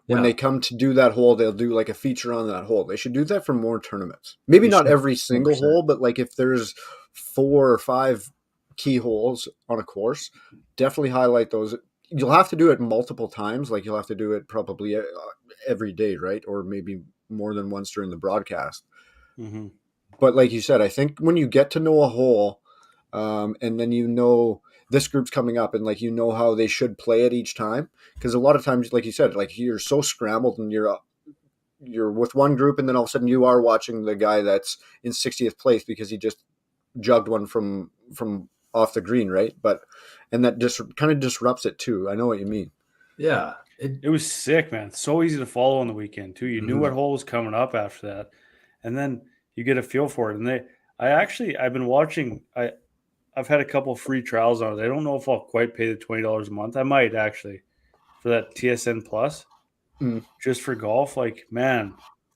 when they come to do that hole, they'll do like a feature on that hole. They should do that for more tournaments. Maybe not every single 100%. Hole, but like if there's 4 or 5 key holes on a course, definitely highlight those. You'll have to do it multiple times. Like you'll have to do it probably every day, right? Or maybe more than once during the broadcast. Mm-hmm. But like you said, I think when you get to know a hole, and then this group's coming up, and like how they should play it each time, because a lot of times, like you said, like you're so scrambled and you're with one group, and then all of a sudden you are watching the guy that's in 60th place because he just jugged one from off the green, right? And that just kind of disrupts it too. I know what you mean. Yeah, it was sick, man. So easy to follow on the weekend too. You knew what hole was coming up after that. And then you get a feel for it. And I've been watching. I've had a couple free trials on it. I don't know if I'll quite pay the $20 a month. I might actually for that TSN Plus, just for golf. Like, man,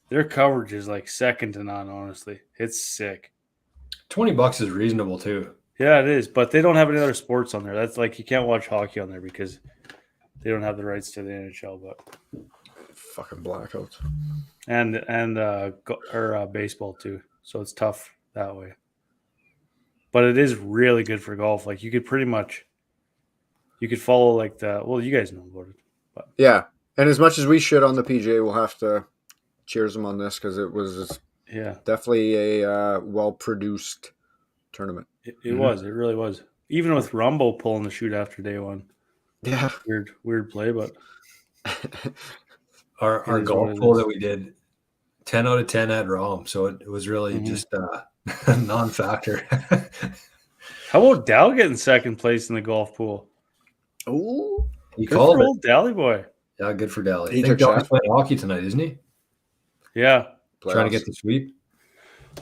their coverage is like second to none. Honestly, it's sick. $20 is reasonable too. Yeah, it is. But they don't have any other sports on there. That's like you can't watch hockey on there because they don't have the rights to the NHL. But fucking blackouts. And baseball too, so it's tough that way. But it is really good for golf. Like you could follow like you guys know about it. Yeah, and as much as we shit on the PGA, we'll have to cheers them on this because it was definitely a well-produced tournament. It was. It really was. Even with Rumble pulling the shoot after day one. Yeah. Weird play, but our golf pool that we did, 10 out of 10 had Rom, so it was really just a non-factor. How about Dal getting second place in the golf pool? Oh, he called it. Old Dally boy. Yeah, good for Dally. He I think took Dally's shots. playing hockey tonight, isn't he? Yeah. Trying to get the sweep.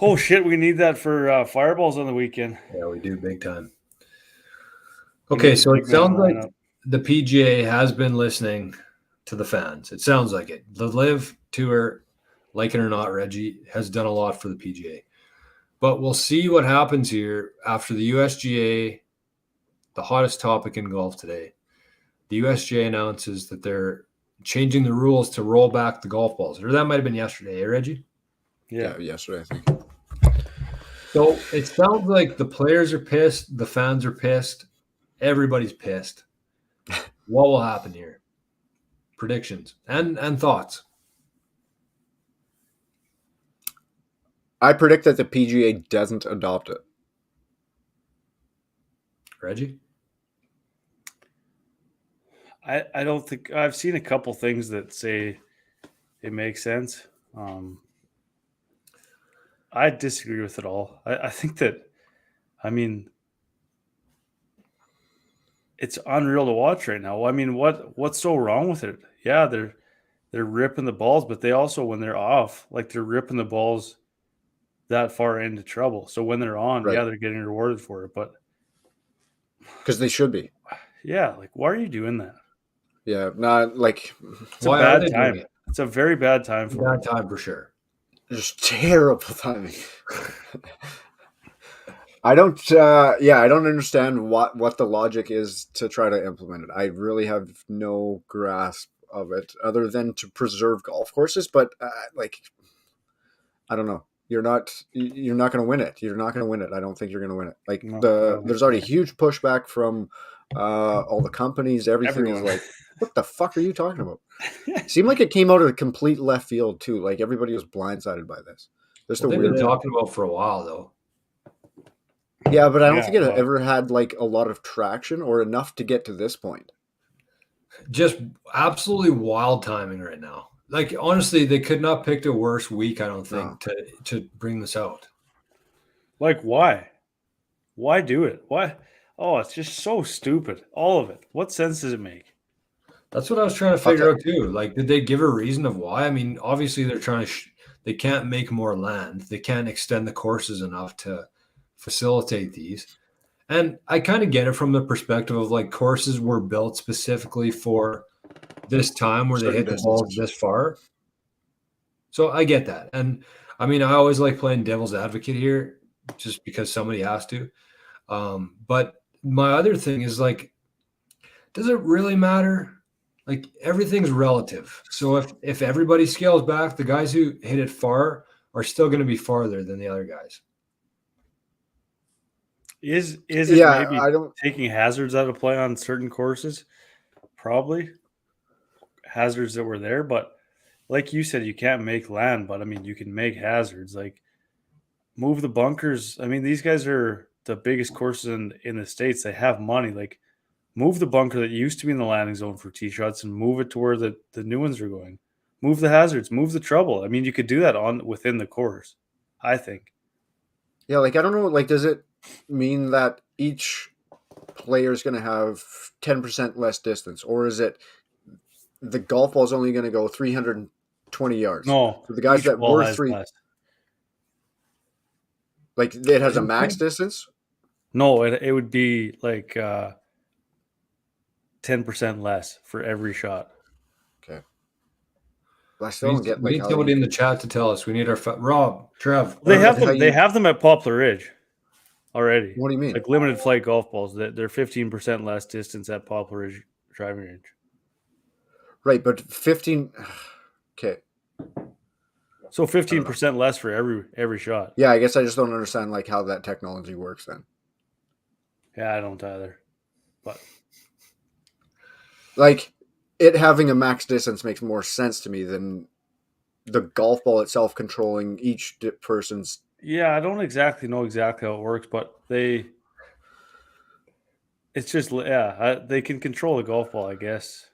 Oh shit, we need that for fireballs on the weekend. Yeah, we do big time. Okay, so it sounds like the PGA has been listening to the fans. It sounds like it. The Live Tour, like it or not, Reggie, has done a lot for the PGA. But we'll see what happens here after the USGA, the hottest topic in golf today. The USGA announces that they're changing the rules to roll back the golf balls. Or that might have been yesterday, eh, Reggie? Yeah, yesterday, I think. So it sounds like the players are pissed, the fans are pissed, everybody's pissed. What will happen here? Predictions and thoughts. I predict that the PGA doesn't adopt it. Reggie? I don't think I've seen a couple things that say it makes sense. I disagree with it all. I think that, I mean, it's unreal to watch right now. I mean, what's so wrong with it? Yeah, they're ripping the balls, but they also, when they're off, like they're ripping the balls that far into trouble. So when they're on, Right. yeah, they're getting rewarded for it. But because they should be. Yeah, like why are you doing that? Yeah, not like it's a bad time. It's a very bad time for bad time for sure. Just terrible timing. I don't understand what the logic is to try to implement it. I really have no grasp of it other than to preserve golf courses, but I don't know. You're not going to win it. You're not going to win it. I don't think you're going to win it. Like there's already huge pushback from all the companies. Everything is like, what the fuck are you talking about? It seemed like it came out of a complete left field too. Like everybody was blindsided by this. They've been talking about for a while though. Yeah, but I don't think it ever had like a lot of traction or enough to get to this point. Just absolutely wild timing right now. Like honestly, they could not pick a worse week, I don't think, to bring this out. Like why? Why do it? Why? Oh, it's just so stupid. All of it. What sense does it make? That's what I was trying to figure out too. Like, did they give a reason of why? I mean, obviously they're trying to. They can't make more land. They can't extend the courses enough to facilitate these. And I kind of get it from the perspective of like courses were built specifically for this time where they hit the balls this far. So I get that. And I mean, I always like playing devil's advocate here just because somebody has to. But my other thing is like, does it really matter? Like everything's relative. So if everybody scales back, the guys who hit it far are still going to be farther than the other guys. Is it maybe taking hazards out of play on certain courses? Probably hazards that were there, but like you said, you can't make land, but I mean, you can make hazards. Like move the bunkers. I mean, these guys are the biggest courses in the States. They have money. Like move the bunker that used to be in the landing zone for tee shots and move it to where the new ones are going. Move the hazards, move the trouble. I mean, you could do that within the course, I think. Yeah, like I don't know, like does it mean that each player is going to have 10% less distance, or is it the golf ball is only going to go 320 yards? No, so the guys that were like it has a max distance. No, it would be like 10% less for every shot. Okay. But I still don't get we need somebody in the chat to tell us. We need our Rob, Trev. They have them. They have them at Poplar Ridge already. What do you mean? Like limited flight golf balls. They're 15% less distance at Poplar Ridge driving range. Right, but 15. Okay. So 15% less for every shot. Yeah, I guess I just don't understand like how that technology works then. Yeah, I don't either. But like it having a max distance makes more sense to me than the golf ball itself controlling each person's. Yeah, I don't exactly know exactly how it works, but it's just they can control the golf ball, I guess.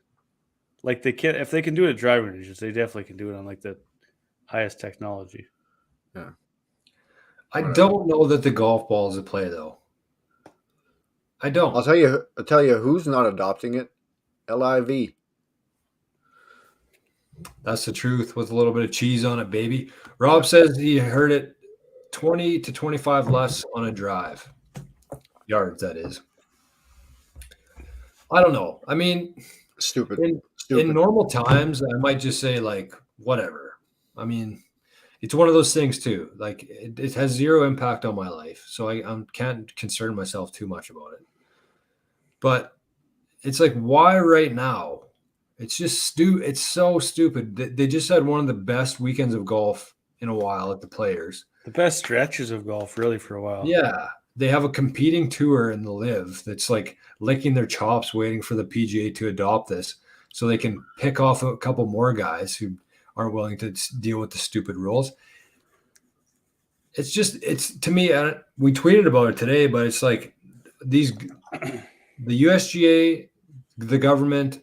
Like they can if they can do it at driving ranges, they definitely can do it on like the highest technology. Yeah. I don't know that the golf ball is a play though. I don't. I'll tell you who's not adopting it. LIV. That's the truth with a little bit of cheese on it, baby. Rob says he heard it 20 to 25 less on a drive. Yards, that is. I don't know. I mean, Stupid. in normal times, I might just say, like, whatever. I mean, it's one of those things, too. Like, it has zero impact on my life. So I can't concern myself too much about it. But it's like, why right now? It's just it's so stupid. They just had one of the best weekends of golf in a while at the Players. The best stretches of golf, really, for a while. Yeah. They have a competing tour in the Live that's like licking their chops waiting for the PGA to adopt this so they can pick off a couple more guys who aren't willing to deal with the stupid rules. It's to me, we tweeted about it today, but it's like the USGA, the government,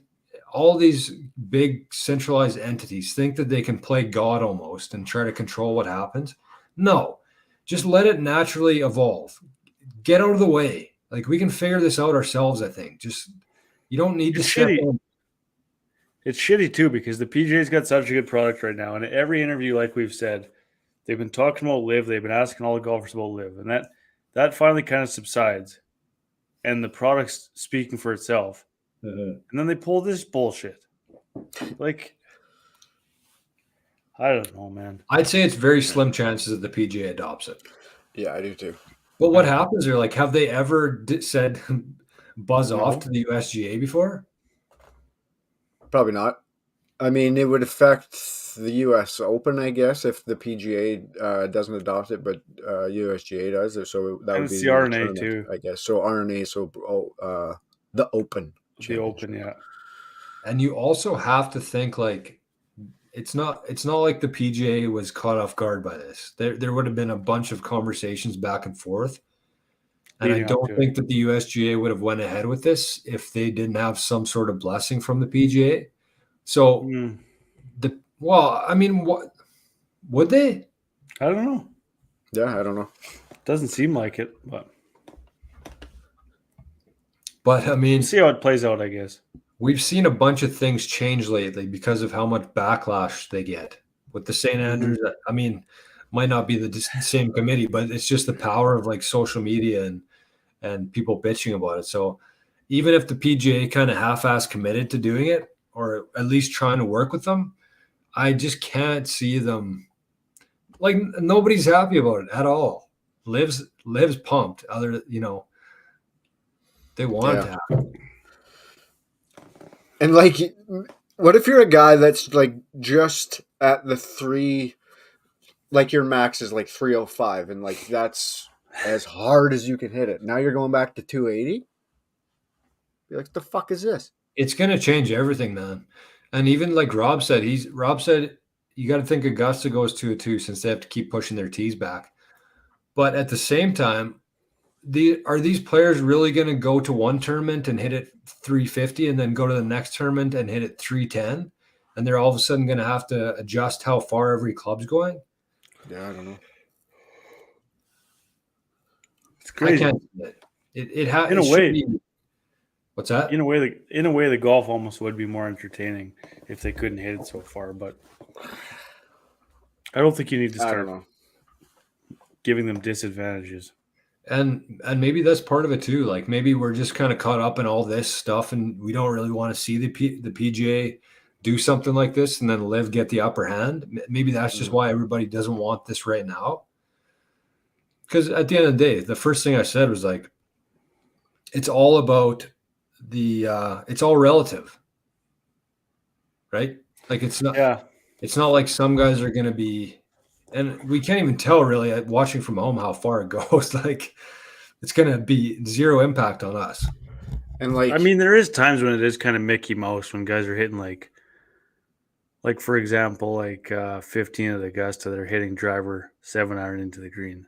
all these big centralized entities think that they can play God almost and try to control what happens. No, just let it naturally evolve. Get out of the way. Like we can figure this out ourselves, I think. Just you don't need to step in. It's shitty too because the PGA's got such a good product right now. And every interview, like we've said, they've been talking about Live. They've been asking all the golfers about Live. And that finally kind of subsides. And the product's speaking for itself. And then they pull this bullshit. Like, I don't know, man. I'd say it's very slim chances that the PGA adopts it. Yeah, I do too. But what happens are, like, have they ever said buzz off to the USGA before? Probably not. I mean, it would affect the U.S. Open, I guess, if the PGA doesn't adopt it, but USGA does. So that would be the RNA too, I guess. So RNA, the Open. The Open, yeah. And you also have to think like it's not like the PGA was caught off guard by this. There would have been a bunch of conversations back and forth. And I don't think that the USGA would have went ahead with this if they didn't have some sort of blessing from the PGA. So I mean, what would they? I don't know. Yeah, I don't know. Doesn't seem like it, but I mean, see how it plays out, I guess. We've seen a bunch of things change lately because of how much backlash they get with the St. Andrews. I mean, might not be the same committee, but it's just the power of like social media and people bitching about it. So even if the PGA kind of half-ass committed to doing it, or at least trying to work with them, I just can't see them. Like nobody's happy about it at all. Liv's pumped. They want it to happen. And like, what if you're a guy that's like just at the 3, like your max is like 305, and like that's as hard as you can hit it. Now you're going back to 280. You're like, the fuck is this? It's gonna change everything, man. And even like Rob said, you got to think Augusta goes 2-2 since they have to keep pushing their tees back. But at the same time, are these players really going to go to one tournament and hit it 350 and then go to the next tournament and hit it 310? And they're all of a sudden going to have to adjust how far every club's going? Yeah, I don't know. It's crazy. I can't see it. In a way. What's that? In a way, the golf almost would be more entertaining if they couldn't hit it so far. But I don't think you need to start giving them disadvantages. And maybe that's part of it too. Like maybe we're just kind of caught up in all this stuff, and we don't really want to see the PGA do something like this, and then Live get the upper hand. Maybe that's just why everybody doesn't want this right now. Because at the end of the day, the first thing I said was like, it's all about it's all relative, right? Like it's not like some guys are going to be. And we can't even tell really watching from home how far it goes. Like it's going to be zero impact on us. And like, I mean, there is times when it is kind of Mickey Mouse when guys are hitting like for example, 15 of Augusta, they're hitting driver 7-iron into the green.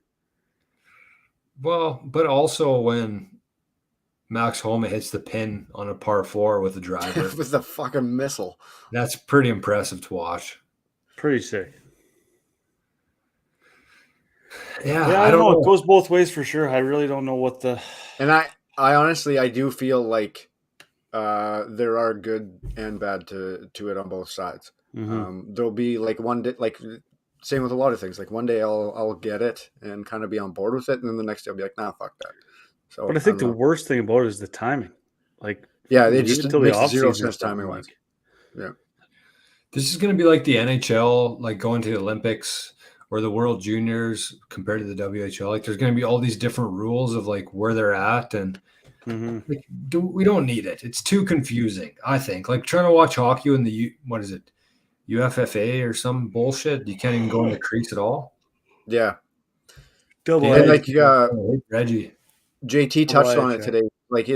Well, but also when Max Homa hits the pin on a par 4 with a driver, with the fucking missile. that's pretty impressive to watch. Pretty sick. Yeah, I don't know. It goes both ways for sure. I really don't know what the. And I honestly, I do feel like there are good and bad to it on both sides. Mm-hmm. There'll be like one day, like same with a lot of things. Like one day I'll get it and kind of be on board with it, and then the next day I'll be like, nah, fuck that. So, but I think the worst thing about it is the timing. Like, yeah, it leave just until makes the off zero season or sense timing something, wise. Yeah. This is going to be like the NHL, like going to the Olympics or the World Juniors compared to the WHL. Like, there's going to be all these different rules of like where they're at, and like, we don't need it. It's too confusing, I think. Like trying to watch hockey in the what is it, UFFA or some bullshit. You can't even go in the crease at all. Yeah. Double And like Reggie. JT touched on it today. Like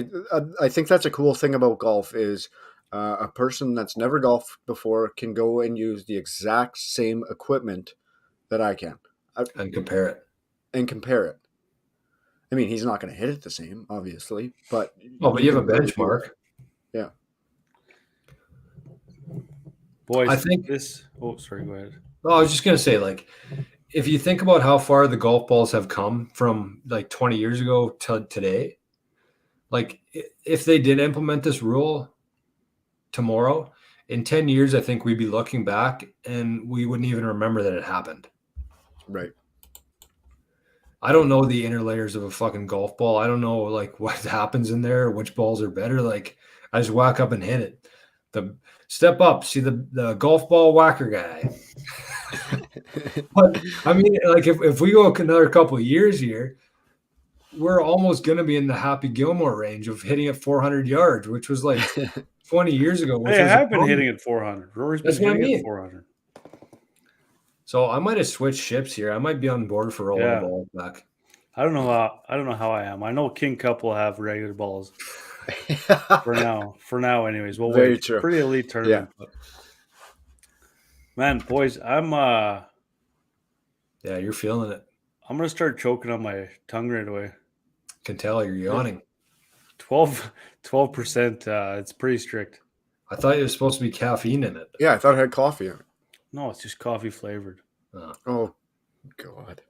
I think that's a cool thing about golf is a person that's never golfed before can go and use the exact same equipment that I can and compare it. I mean, he's not going to hit it the same, obviously, but but you have a benchmark. Yeah. Boys, I think this. Oh, sorry. Go ahead. I was just going to say, like, if you think about how far the golf balls have come from like 20 years ago to today, like if they did implement this rule tomorrow, in 10 years, I think we'd be looking back and we wouldn't even remember that it happened. Right. I don't know the inner layers of a fucking golf ball. I don't know like what happens in there, which balls are better. Like I just whack up and hit it. The step up, see the golf ball whacker guy. But I mean, like if we go another couple of years here, we're almost going to be in the Happy Gilmore range of hitting at 400 yards, which was like 20 years ago. Which I have been hitting at 400. Rory's been hitting at 400. So I might have switched ships here. I might be on board for rolling the ball back. I don't know how I am. I know King Cup will have regular balls for now. For now, anyways. Well, very true. Pretty elite tournament. Yeah. But, man, boys, I'm yeah, you're feeling it. I'm gonna start choking on my tongue right away. Can tell you're yawning. 12%. It's pretty strict. I thought it was supposed to be caffeine in it. Yeah, I thought it had coffee in it. No, it's just coffee flavored. Oh, God.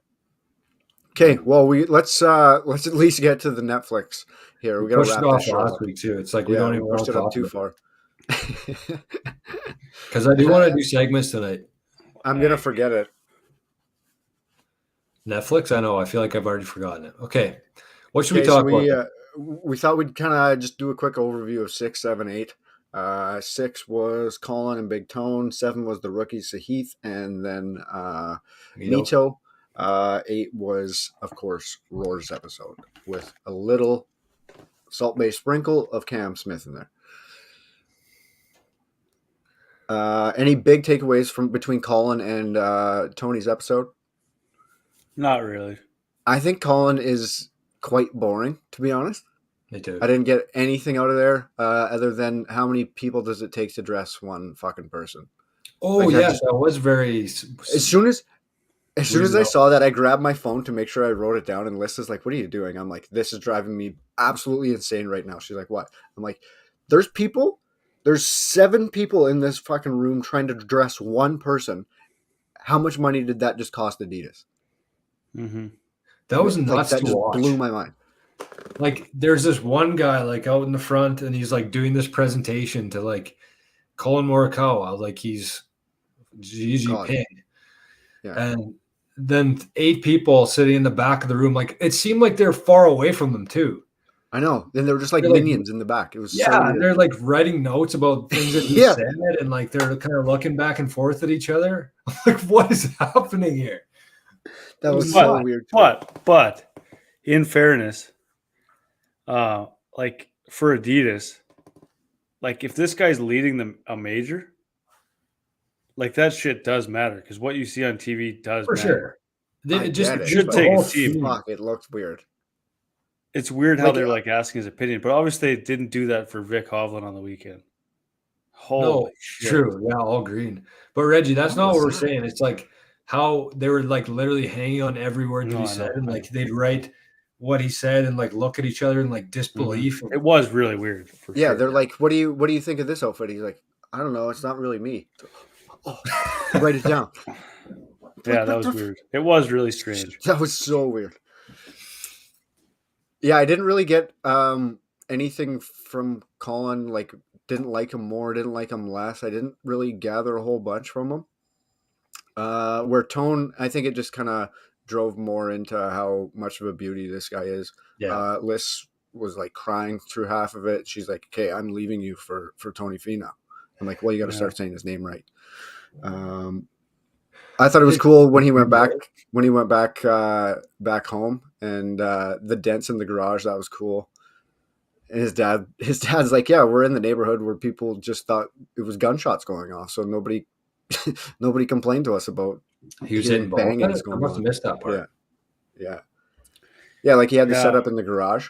Okay, well let's at least get to the Netflix here. We got to wrap this last week too. It's like we don't even pushed it up too far. Because I do want to do segments tonight. I'm gonna forget it. Netflix? I know. I feel like I've already forgotten it. Okay, what should we talk about? We thought we'd kind of just do a quick overview of 6, 7, 8. 6 was Colin and Big Tone. 7 was the rookie Sahith, and then Mito. 8 was, of course, Roar's episode with a little salt-based sprinkle of Cam Smith in there. Any big takeaways from between Colin and Tony's episode? Not really. I think Colin is quite boring, to be honest. Me too. I didn't get anything out of there other than how many people does it take to dress one fucking person. Oh, like yes, that was very... As soon as I saw that, I grabbed my phone to make sure I wrote it down, and Lisa's like, what are you doing? I'm like, this is driving me absolutely insane right now. She's like, what? I'm like, there's 7 people in this fucking room trying to dress one person. How much money did that just cost Adidas? Mm-hmm. That was nuts that to just watch. Blew my mind. Like, there's this one guy like out in the front, and he's like doing this presentation to like Colin Morikawa, like he's Xi Jinping. Yeah. And then 8 people sitting in the back of the room, like it seemed like they're far away from them too. I know. Then they were just like minions in the back. It was they're like writing notes about things that he said, and like they're kind of looking back and forth at each other. Like, what is happening here? That was so weird. But in fairness, like for Adidas, like if this guy's leading a major, like that shit does matter because what you see on TV does for matter. sure. It should take a seat. Fuck, it looked weird. It's weird how Like, they're like asking his opinion, but obviously they didn't do that for Vic Hovland on the weekend. No, Holy shit! true. Yeah, all green. But Reggie, that's what not what was we're that? saying. It's like how they were like literally hanging on every word that No, he I said, know. and like they'd write what he said and like look at each other in like disbelief. It was really weird for Yeah, sure. they're like, what do you think of this outfit? He's like, I don't know. It's not really me. Oh, write it down. Yeah, that was weird. It was really strange. That was so weird. Yeah, I didn't really get anything from Colin. Like, didn't like him more, didn't like him less. I didn't really gather a whole bunch from him. Where Tone, I think it just kind of drove more into how much of a beauty this guy is. Yeah. Liz was like crying through half of it. She's like, "Okay, I'm leaving you for Tony Finau." I'm like, "Well, you got to Yeah. start saying his name right." I thought it was cool when he went back. When he went back back home, and the dents in the garage, that was cool. And his dad's like, "Yeah, we're in the neighborhood where people just thought it was gunshots going off, so nobody complained to us about He was hearing hitting balls. bangings I going must have on." missed that part. Yeah. Like he had the Yeah. setup in the garage.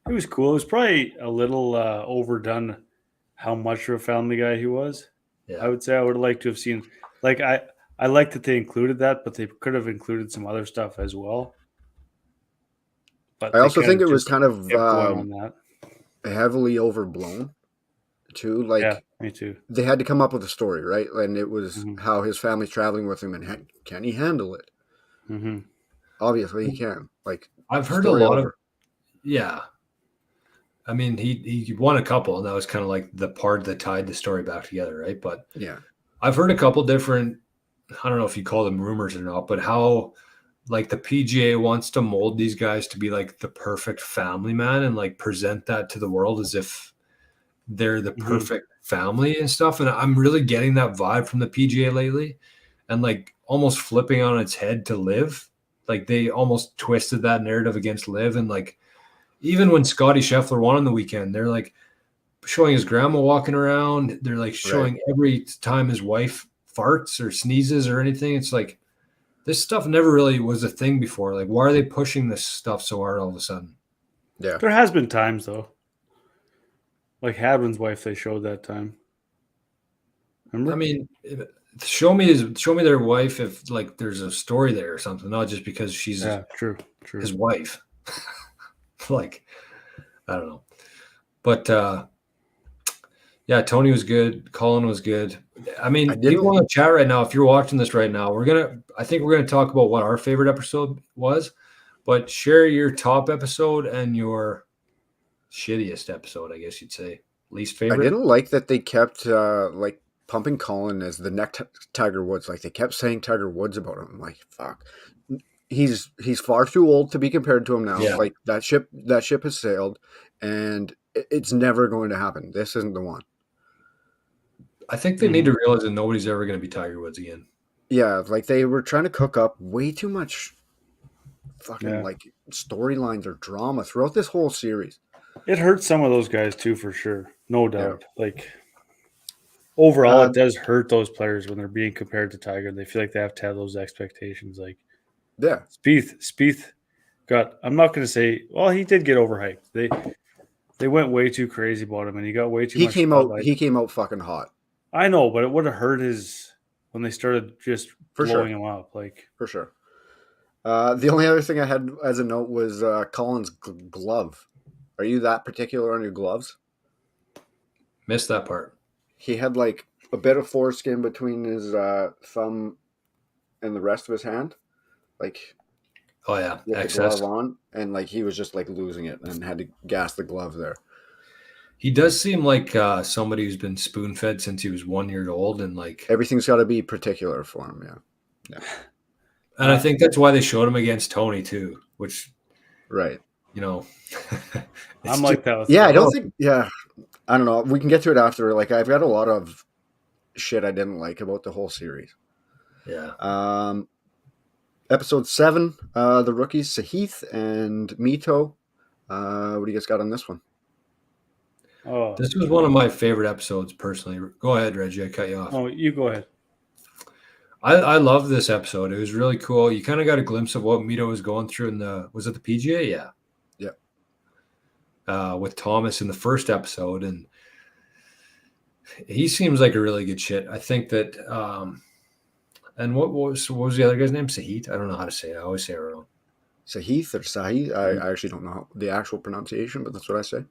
It was cool. It was probably a little overdone how much of a family guy he was. Yeah. I would say I would have liked to have seen, like, I like that they included that, but they could have included some other stuff as well. But I also think it was just kind of kept going on that. heavily overblown too. Like, Yeah, me too. they had to come up with a story, right? And it was Mhm. how his family's traveling with him, and can he handle it? Mm-hmm. Obviously, he can. Like, I've heard a story lot over. of yeah. I mean, he won a couple, and that was kind of like the part that tied the story back together, right? But Yeah, I've heard a couple different, I don't know if you call them rumors or not, but how like the PGA wants to mold these guys to be like the perfect family man and like present that to the world as if they're the Mhm. perfect family and stuff. And I'm really getting that vibe from the PGA lately, and like almost flipping on its head to Live. Like they almost twisted that narrative against Live, and like even when Scotty Scheffler won on the weekend, they're like showing his grandma walking around. They're like showing every time his wife farts or sneezes or anything. It's like this stuff never really was a thing before. Like, why are they pushing this stuff so hard all of a sudden? yeah. There has been times though, like Hadwin's wife. They showed that time. Remember? I mean, show me their wife if like there's a story there or something, not just because she's true. his wife. Like, I don't know. But yeah, Tony was good. Colin was good. I mean, people in the chat right now, if you're watching this right now, I think we're gonna talk about what our favorite episode was, but share your top episode and your shittiest episode, I guess you'd say. Least favorite. I didn't like that they kept like pumping Colin as the next Tiger Woods. Like, they kept saying Tiger Woods about him. I'm like, fuck. He's far too old to be compared to him now. Yeah. Like, that ship has sailed, and it's never going to happen. This isn't the one. I think they need to realize that nobody's ever going to be Tiger Woods again. Yeah, like they were trying to cook up way too much fucking like storylines or drama throughout this whole series. It hurts some of those guys too, for sure. No doubt. Yeah. Like, overall, it does hurt those players when they're being compared to Tiger. They feel like they have to have those expectations. Like, yeah, Spieth got. I'm not going to say. Well, he did get overhyped. They went way too crazy about him, and he got way too much. He came out fucking hot. I know, but it would have hurt when they started just blowing him up. Like, for sure. The only other thing I had as a note was Colin's glove. Are you that particular on your gloves? Missed that part. He had like a bit of foreskin between his thumb and the rest of his hand. Like, oh yeah, excess. The glove on, and like he was just like losing it and had to gas the glove there. He does seem like somebody who's been spoon-fed since he was 1 year old, and like everything's got to be particular for him. Yeah. And I think that's why they showed him against Tony too, which, right? You know, I'm like that. I don't think. Yeah, I don't know. We can get to it after. Like, I've got a lot of shit I didn't like about the whole series. Yeah. Episode 7, the rookies Sahith and Mito. What do you guys got on this one? Oh, this was one of my favorite episodes personally. Go ahead, Reggie. I cut you off. Oh, you go ahead. I love this episode. It was really cool. You kind of got a glimpse of what Mito was going through was it the PGA? Yeah. With Thomas in the first episode, and he seems like a really good shit. I think that and what was the other guy's name? Sahit? I don't know how to say it. I always say it wrong. Sahith or Sahith? I actually don't know the actual pronunciation, but that's what I say.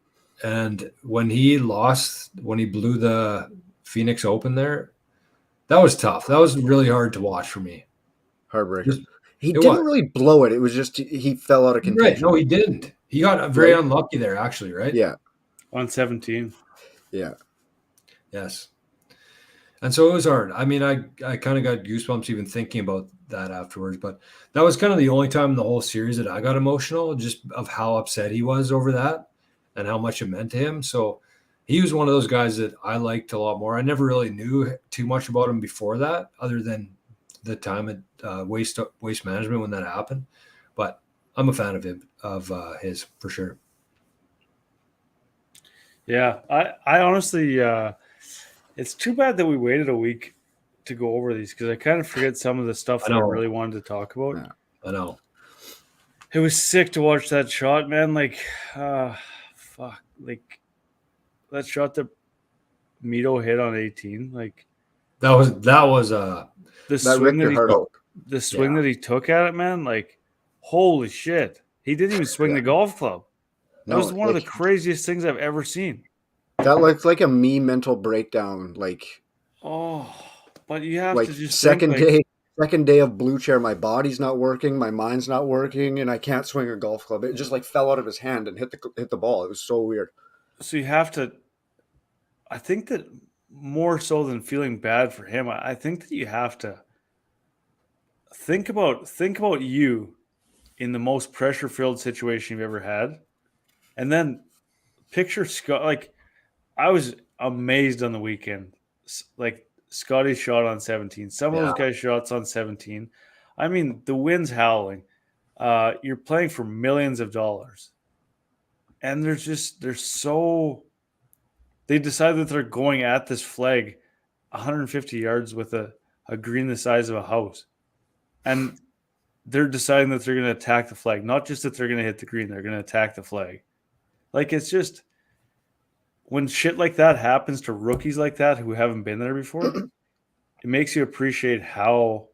And when he blew the Phoenix Open there, that was tough. That was really hard to watch for me. Heartbreaker. He didn't really blow it. It was just he fell out of contention. Right. No, he didn't. He got very unlucky there, actually, right? Yeah. On 17. Yeah. Yes. And so it was hard. I mean, I kind of got goosebumps even thinking about that afterwards. But that was kind of the only time in the whole series that I got emotional, just of how upset he was over that and how much it meant to him. So he was one of those guys that I liked a lot more. I never really knew too much about him before that, other than the time at Waste Management when that happened. But I'm a fan of his for sure. Yeah, I honestly, it's too bad that we waited a week to go over these because I kind of forget some of the stuff that I really wanted to talk about. Yeah. I know. It was sick to watch that shot, man. Like, fuck. Like, that shot that Mito hit on 18. Like, that was the swing that he took at it, man. Like, holy shit. He didn't even swing the golf club. That was one of the craziest things I've ever seen. That looks like a me mental breakdown. Like, but you have to just second day of blue chair. My body's not working, my mind's not working, and I can't swing a golf club. It just like fell out of his hand and hit the ball. It was so weird. So you have to. I think that more so than feeling bad for him, I think that you have to think about you in the most pressure-filled situation you've ever had, and then picture Scott. Like, I was amazed on the weekend. Like, Scotty shot on 17. Some of those guys shots on 17. I mean, the wind's howling. You're playing for millions of dollars, and they decide that they're going at this flag 150 yards with a green the size of a house, and they're deciding that they're going to attack the flag. Not just that they're going to hit the green, they're going to attack the flag. Like, it's just, when shit like that happens to rookies like that who haven't been there before, it makes you appreciate how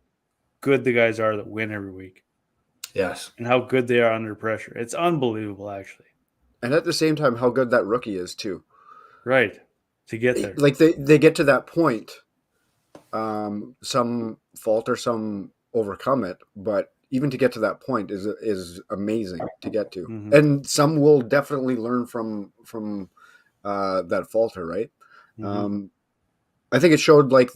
good the guys are that win every week. Yes. And how good they are under pressure. It's unbelievable, actually. And at the same time, how good that rookie is, too. Right. To get there. Like, they get to that point. Some falter, some overcome it. But even to get to that point is amazing to get to. Mm-hmm. And some will definitely learn from that falter, right? Mm-hmm. I think it showed, like,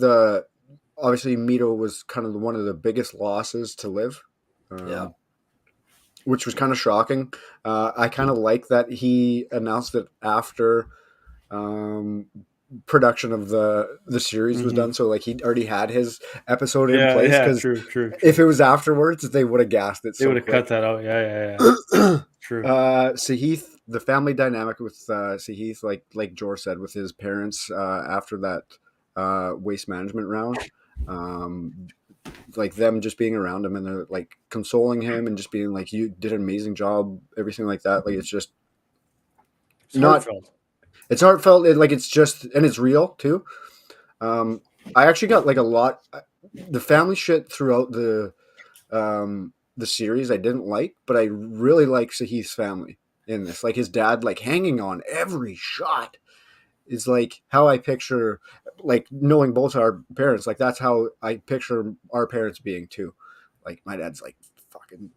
obviously Mito was kind of one of the biggest losses to live. Which was kind of shocking. I kind of like that he announced it after production of the series was done. So, like, he already had his episode in place. Yeah, true. If it was afterwards, they would have gassed it. They would have cut that out. Yeah. True. Sahith, the family dynamic with Sahith, like Jor said, with his parents after that waste management round, like them just being around him and they're like consoling him and just being like, "You did an amazing job," everything like that. Like, it's just heartfelt. It's heartfelt. It's just, and it's real too. I actually got like a lot. The family shit throughout the series I didn't like, but I really like Sahith's family in this. Like, his dad, like, hanging on every shot is like how I picture, like, knowing both our parents. Like, that's how I picture our parents being too. Like, my dad's like fucking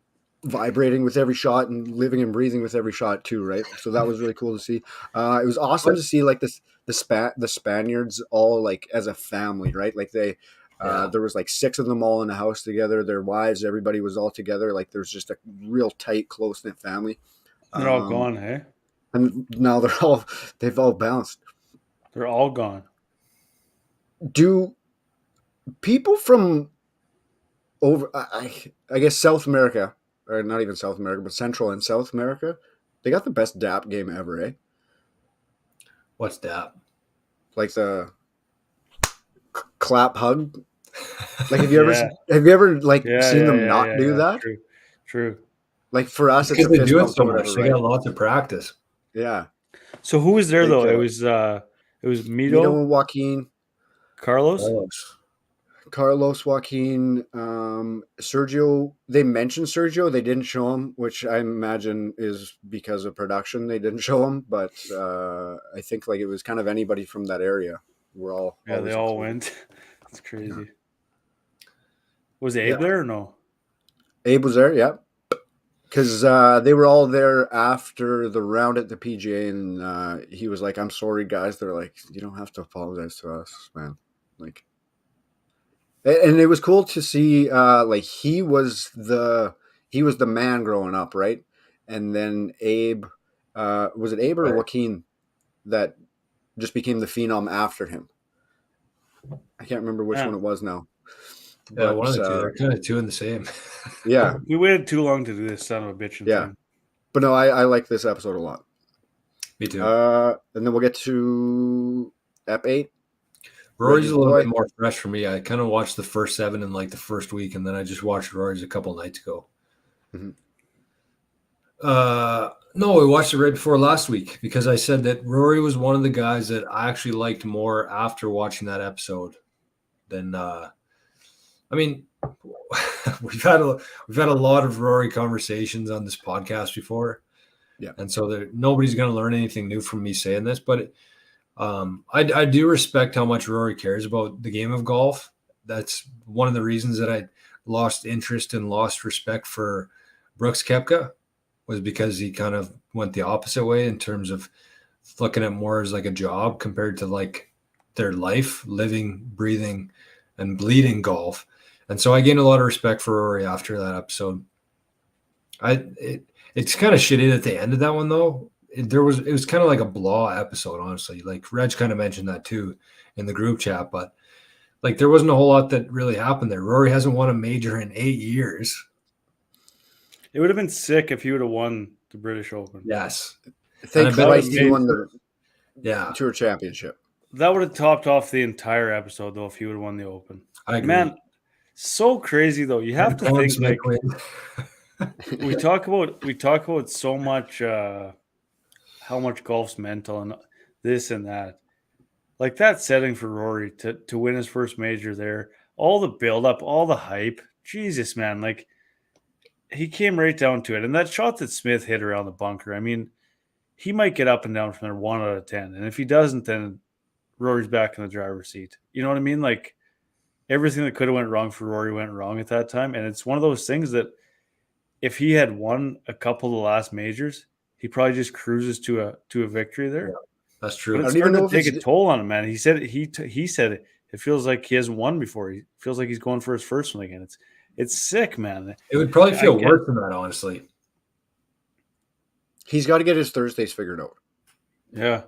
vibrating with every shot and living and breathing with every shot too, right? So that was really cool to see. It was awesome to see, like, the Spaniards all, like, as a family, right? Like, they there was like 6 of them all in a house together, their wives, everybody was all together. Like, there was just a real tight, close-knit family. They're all gone, hey? And now they've all bounced. They're all gone. Do people from over, I guess, South America, or not even South America, but Central and South America, they got the best dap game ever, eh? What's dap? Like the clap hug. Like, have you ever like seen them not do that? True. Like for us, it's because a they fist do it bump so or much. whatever, They right? got lots of practice. Yeah. So who was there Like, though? It was Mito and Joaquin, Carlos. Carlos, Joaquin, Sergio. They mentioned Sergio. They didn't show him, which I imagine is because of production. They didn't show him, but I think like it was kind of anybody from that area. We're all Yeah, they all went. That's crazy. Was Abe there or no? Abe was there, yeah. Because they were all there after the round at the PGA, and he was like, "I'm sorry, guys." They're like, "You don't have to apologize to us, man." Like, and it was cool to see. Like he was the man growing up, right? And then Abe, was it Abe or Right. Joaquin that just became the phenom after him? I can't remember which one it was now. Yeah, But one of the two. They're kind of two in the same. yeah, We waited too long to do this son of a bitch. yeah. But no, I like this episode a lot. Me too. And then we'll get to Ep 8. Rory's a little bit more fresh for me. I kind of watched the first 7 in like the first week, and then I just watched Rory's a couple nights ago. Mm-hmm. No, we watched it right before last week because I said that Rory was one of the guys that I actually liked more after watching that episode than. I mean, we've had a lot of Rory conversations on this podcast before, yeah, and so nobody's going to learn anything new from me saying this, but I do respect how much Rory cares about the game of golf. That's one of the reasons that I lost interest and lost respect for Brooks Koepka, was because he kind of went the opposite way in terms of looking at more as like a job compared to like their life, living, breathing, and bleeding golf. And so I gained a lot of respect for Rory after that episode. It's kind of shitty that they ended that one though. It was kind of like a blah episode, honestly. Like Reg kind of mentioned that too in the group chat, but like there wasn't a whole lot that really happened there. Rory hasn't won a major in 8 years. It would have been sick if he would have won the British Open. Yes. Thankfully, he won the Yeah. Tour Championship. That would have topped off the entire episode, though, if he would have won the Open. I agree. Man, so crazy though. You have to think like we talk about so much how much golf's mental and this and that. Like that setting for Rory to win his first major there, all the build up, all the hype. Jesus, man, like he came right down to it. And that shot that Smith hit around the bunker, I mean, he might get up and down from there 1 out of 10. And if he doesn't, then Rory's back in the driver's seat. You know what I mean? Like everything that could have went wrong for Rory went wrong at that time. And it's one of those things that if he had won a couple of the last majors, he probably just cruises to a victory there. Yeah, that's true. But it's starting to take a toll on him, man. He said it feels like he hasn't won before. He feels like he's going for his first one again. It's sick, man. It would probably feel worse than that, honestly. He's got to get his Thursdays figured out. Yeah.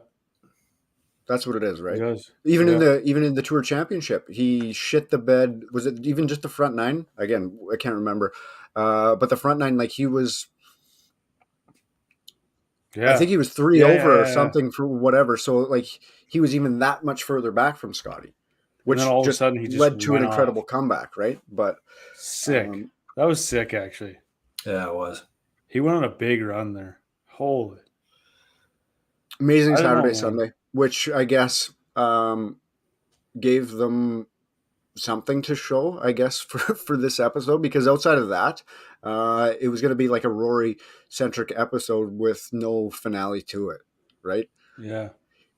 That's what it is, right? He does. Even in the Tour Championship, he shit the bed. Was it even just the front 9? Again, I can't remember. But the front 9, like he was, I think he was 3 over or something for whatever. So like he was even that much further back from Scotty, which all of a sudden he just led to an incredible comeback, right? But sick. That was sick, actually. Yeah, it was. He went on a big run there. Holy. Amazing Saturday, Sunday, which I guess gave them something to show, I guess, for this episode, because outside of that, it was going to be like a Rory-centric episode with no finale to it, right? Yeah.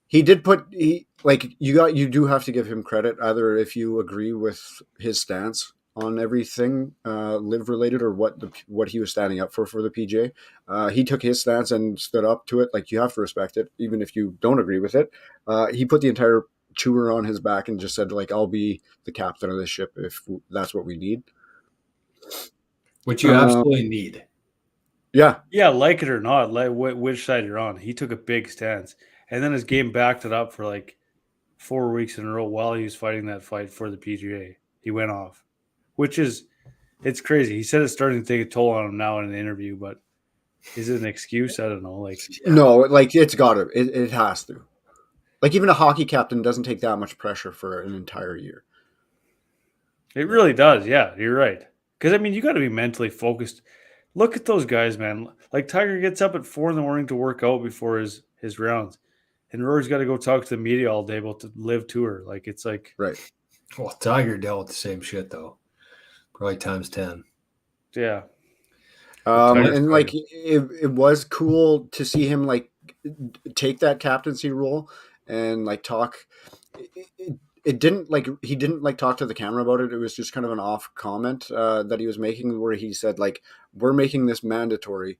He did you do have to give him credit, either if you agree with his stance on everything live related or what he was standing up for the PGA. He took his stance and stood up to it. Like, you have to respect it, even if you don't agree with it. He put the entire tour on his back and just said, like, I'll be the captain of this ship if that's what we need. Which you absolutely need. Yeah. Yeah, like it or not, like which side you're on. He took a big stance. And then his game backed it up for like 4 weeks in a row while he was fighting that fight for the PGA. He went off. It's crazy. He said it's starting to take a toll on him now in an interview, but is it an excuse? I don't know. Like, no, like it has to. Like, even a hockey captain doesn't take that much pressure for an entire year. It really does. Yeah, you're right. Because, I mean, you got to be mentally focused. Look at those guys, man. Like, Tiger gets up at 4 in the morning to work out before his rounds. And Rory's got to go talk to the media all day about the live tour. Like, it's like, Right. Well, Tiger dealt with the same shit though, probably times 10. yeah. And Tiger's like Tiger. it was cool to see him like take that captaincy role and like talk. It didn't like he didn't like talk to the camera about it. It was just kind of an off comment that he was making where he said like, we're making this mandatory.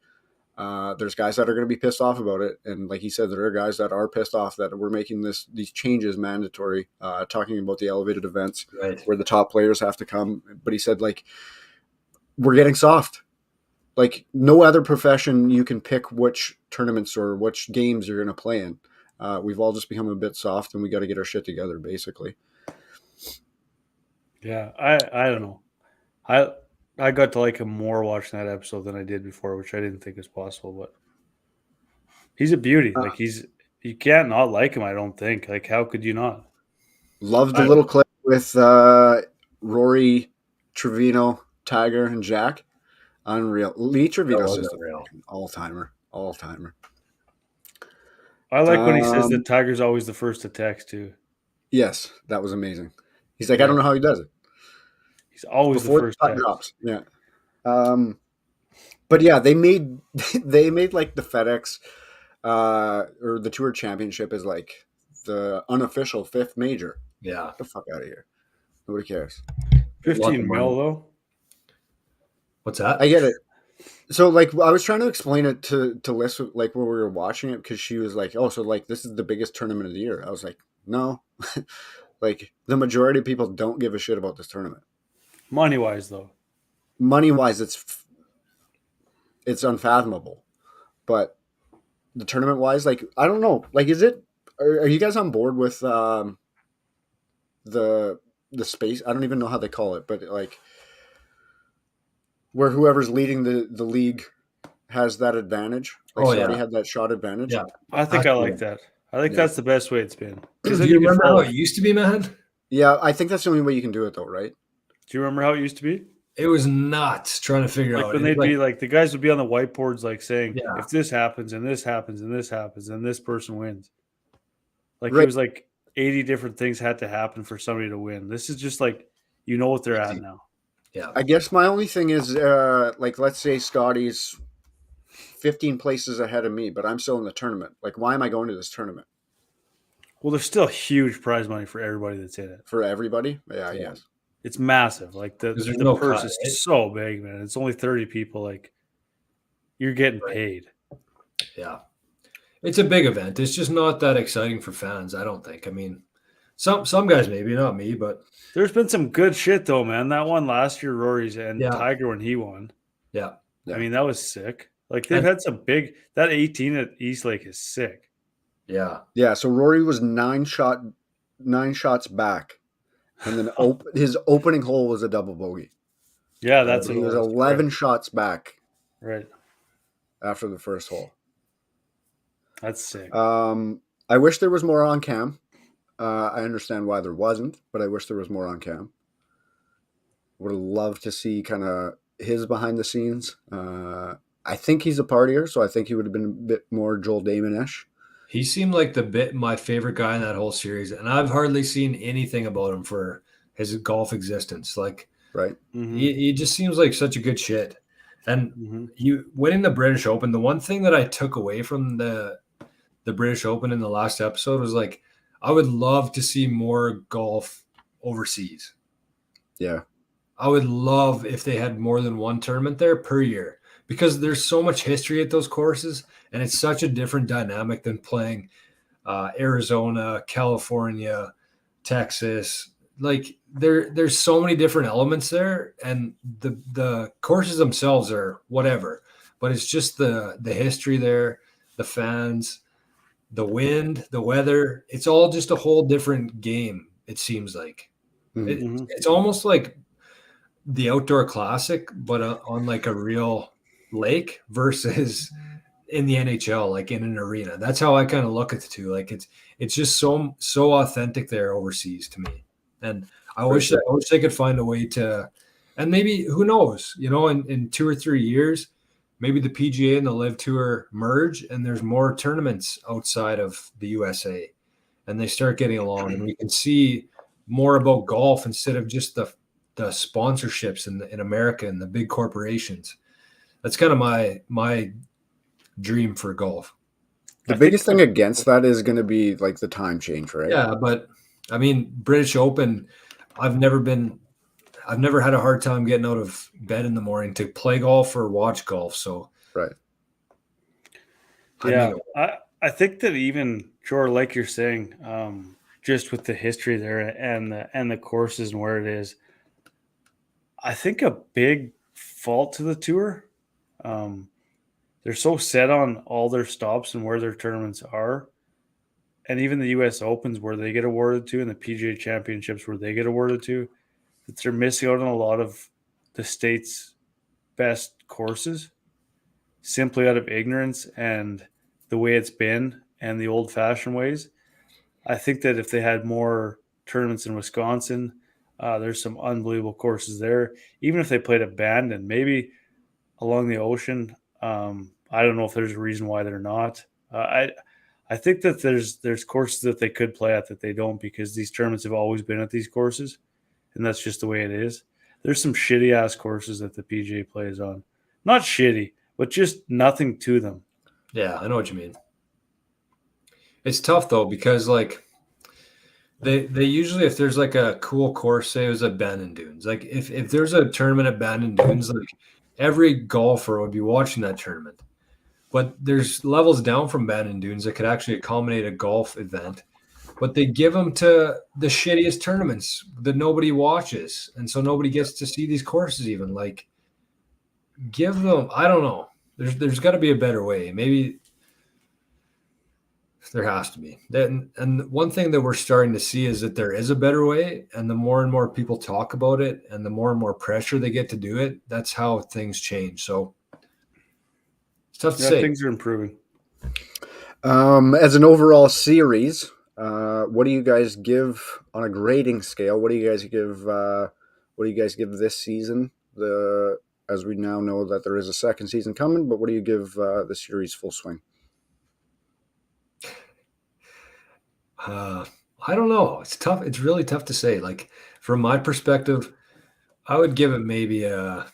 There's guys that are going to be pissed off about it, and like he said, there are guys that are pissed off that we're making these changes mandatory. Talking about the elevated events Right. where the top players have to come, but he said like, we're getting soft. Like no other profession, you can pick which tournaments or which games you're going to play in. We've all just become a bit soft, and we got to get our shit together, basically. Yeah. I don't know. I got to like him more watching that episode than I did before, which I didn't think was possible. But he's a beauty. Like, you can't not like him, I don't think. Like, how could you not? Loved the I- little clip with Rory, Trevino, Tiger, and Jack. Unreal. Lee Trevino's was just unreal. an all-timer. All-timer. I like when he says that Tiger's always the first to text, too. Yes, that was amazing. He's like, I don't know how he does it. He's always Before the first putt text. drops. Yeah. But yeah, they made like the FedEx or the Tour Championship is like the unofficial 5th major. Yeah. Get the fuck out of here. Nobody cares. 15 mil, though? What's that? I get it. So like I was trying to explain it to Liz like when we were watching it, because she was like, oh, so like this is the biggest tournament of the year. I was like, no. Like the majority of people don't give a shit about this tournament. Money-wise, though. Money wise, it's unfathomable. But the tournament wise, like I don't know. Like is it are you guys on board with the space? I don't even know how they call it, but like where whoever's leading the league has that advantage. Like Scotty had that shot advantage. Yeah. I think I like that. I think that's the best way it's been. Do you remember how it used to be, man? Yeah, I think that's the only way you can do it, though, right? Do you remember how it used to be? It was nuts trying to figure Like out. when they'd be like, the guys would be on the whiteboards, like saying, Yeah. if this happens and this happens and this happens, and this person wins. Like Right. it was like 80 different things had to happen for somebody to win. This is just like, you know what they're at now. Yeah. I guess my only thing is, like, let's say Scotty's 15 places ahead of me, but I'm still in the tournament. Like, why am I going to this tournament? Well, there's still huge prize money for everybody that's in it. For everybody? Yeah, I Yeah. guess. It's massive. Like the 'Cause there's no purse cut, is right? so big, man. It's only 30 people. Like you're getting paid. Yeah. It's a big event. It's just not that exciting for fans, I don't think. I mean, some guys maybe, not me, but There's been some good shit though, man. That one last year, Rory's and Yeah. Tiger when he won. yeah. Yeah. I mean, that was sick. Like they've And- had some big. That 18 at East Lake is sick. Yeah. Yeah, so Rory was 9 shots back, and then his opening hole was a double bogey. Yeah, that's He what was it was. 11 shots back Right. after the first hole. That's sick. I wish there was more on cam. I understand why there wasn't, but I wish there was more on cam. Would have loved to see kind of his behind the scenes. I think he's a partier, so I think he would have been a bit more Joel Damon-ish. He seemed like my favorite guy in that whole series, and I've hardly seen anything about him for his golf existence. Like, Right? Mhm. he just seems like such a good shit. And Mhm. you winning the British Open, the one thing that I took away from the British Open in the last episode was like, I would love to see more golf overseas. Yeah. I would love if they had more than one tournament there per year, because there's so much history at those courses, and it's such a different dynamic than playing Arizona, California, Texas. Like there's so many different elements there, and the courses themselves are whatever, but it's just the history there, the fans, the wind, the weather. It's all just a whole different game, it seems like. Mhm. It's almost like the outdoor classic, but on like a real lake versus in the NHL, like in an arena. That's how I kind of look at the two. Like it's just so authentic there overseas to me. And I wish they could find a way to, and maybe who knows, in 2 or 3 years, maybe the PGA and the Live Tour merge, and there's more tournaments outside of the USA, and they start getting along, and we can see more about golf instead of just the sponsorships in America and the big corporations. That's kind of my dream for golf. The biggest thing against that is going to be like the time change, right? Yeah, but I mean, British Open, I've never had a hard time getting out of bed in the morning to play golf or watch golf. So right. Yeah, I think that even Jordan, like you're saying, just with the history there and the courses and where it is, I think a big fault to the tour. They're so set on all their stops and where their tournaments are, and even the U.S. Opens where they get awarded to, and the PGA Championships where they get awarded to, that they're missing out on a lot of the state's best courses simply out of ignorance and the way it's been and the old-fashioned ways. I think that if they had more tournaments in Wisconsin, there's some unbelievable courses there. Even if they played abandoned, maybe along the ocean, I don't know if there's a reason why they're not. I think that there's courses that they could play at that they don't, because these tournaments have always been at these courses, and that's just the way it is. There's some shitty ass courses that the PGA plays on. Not shitty, but just nothing to them. Yeah, I know what you mean. It's tough though, because like they usually, if there's like a cool course, say it was at Bandon Dunes, like if there's a tournament at Bandon Dunes, like every golfer would be watching that tournament. But there's levels down from Bandon Dunes that could actually accommodate a golf event, but they give them to the shittiest tournaments that nobody watches, and so nobody gets to see these courses even. Like, give them, I don't know. There's got to be a better way. Maybe there has to be. And one thing that we're starting to see is that there is a better way, and the more and more people talk about it, and the more and more pressure they get to do it, that's how things change. So it's tough to say. Things are improving. As an overall series, what do you guys give on a grading scale? What do you guys give? What do you guys give this season? As we now know that there is a second season coming, but what do you give the series full swing? I don't know. It's tough. It's really tough to say. Like, from my perspective, I would give it maybe a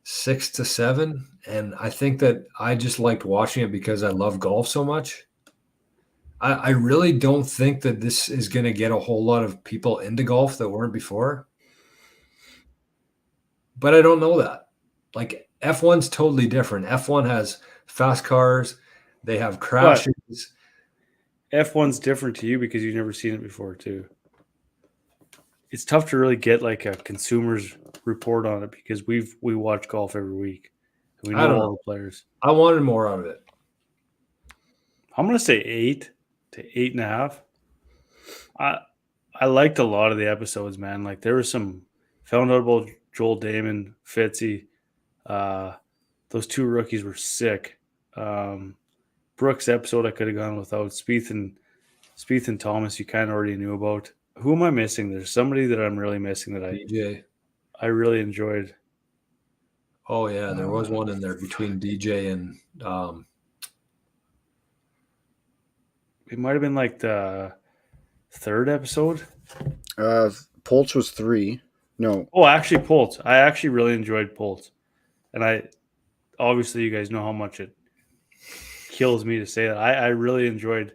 6 to 7. And I think that I just liked watching it because I love golf so much. I really don't think that this is going to get a whole lot of people into golf that weren't before. But I don't know that. Like, F1's totally different. F1 has fast cars. They have crashes. F1's different to you because you've never seen it before, too. It's tough to really get like a consumer's report on it because we watch golf every week. We know all the players. I wanted more out of it. I'm going to say 8 to 8.5. I liked a lot of the episodes, man. Like, there was some found out about Joel Damon, Fitzy. Those two rookies were sick. Brooks episode I could have gone without. Spieth and Thomas you kind of already knew about. Who am I missing? There's somebody that I'm really missing that DJ. I really enjoyed. Oh yeah, there was one in there between DJ and it might have been like the third episode. Poltz was 3. No. Oh, actually Poltz. I actually really enjoyed Poltz. And obviously you guys know how much it kills me to say that. I really enjoyed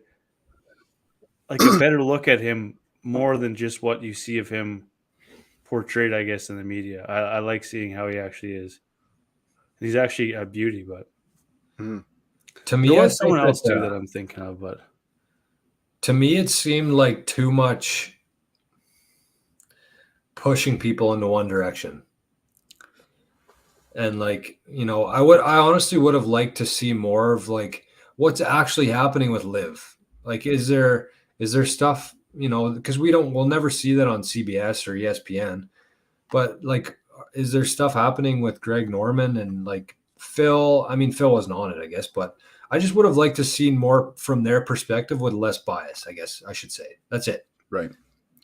like a better look at him more than just what you see of him portrayed, I guess, in the media. I like seeing how he actually is. He's actually a beauty, but to me, there was someone else too that I'm thinking of, but to me, it seemed like too much pushing people into one direction. And like, I honestly would have liked to see more of like what's actually happening with Liv. Like, is there stuff, because we'll never see that on CBS or ESPN, but like, is there stuff happening with Greg Norman and like Phil? I mean, Phil wasn't on it, I guess, but I just would have liked to see more from their perspective with less bias, I guess I should say. That's it. Right.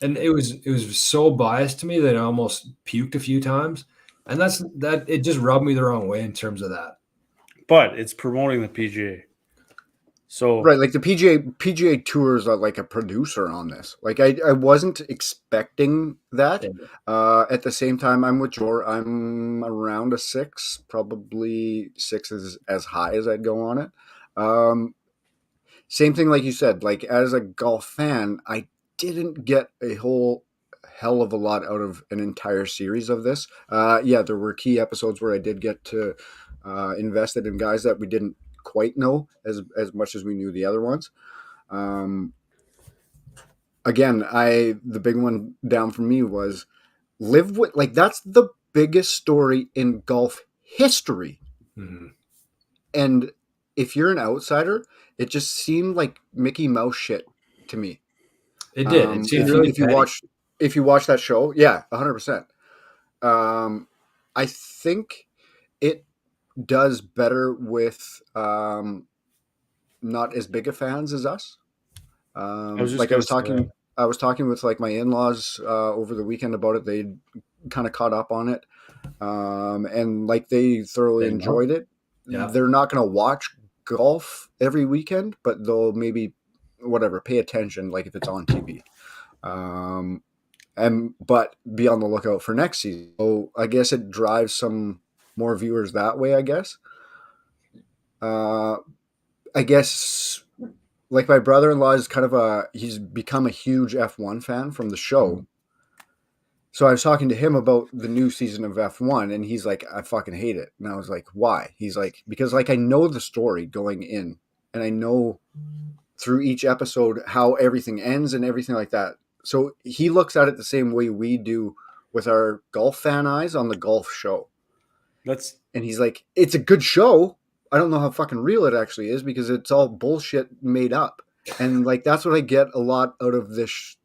and it was so biased to me that I almost puked a few times, and that it just rubbed me the wrong way in terms of that. But it's promoting the PGA. So Right, like the PGA Tour is like a producer on this. Like I wasn't expecting that. At the same time, I'm with Jor. I'm around a 6, probably 6 is as high as I'd go on it. Same thing, like you said. Like as a golf fan, I didn't get a whole hell of a lot out of an entire series of this. Yeah, there were key episodes where I did get to invested in guys that we didn't quite know as much as we knew the other ones. Again, the big one down for me was live with, like, that's the biggest story in golf history. Mm-hmm. And if you're an outsider, it just seemed like Mickey Mouse shit to me. It did. It seemed really if you watch that show, yeah, 100%. I think it does better with not as big of fans as us. I was talking with like my in-laws over the weekend about it. They kind of caught up on it, and like they thoroughly enjoyed it. Yeah. They're not going to watch golf every weekend, but they'll maybe pay attention, like if it's on TV. But be on the lookout for next season. So I guess it drives some more viewers that way, I guess. I guess like my brother-in-law is he's become a huge F1 fan from the show. Mm-hmm. So I was talking to him about the new season of F1, and he's like, I fucking hate it. And I was like, why? He's like, because like I know the story going in, and I know through each episode how everything ends and everything like that. So he looks at it the same way we do with our golf fan eyes on the golf show. And he's like, it's a good show. I don't know how fucking real it actually is because it's all bullshit made up. And like, that's what I get a lot out of this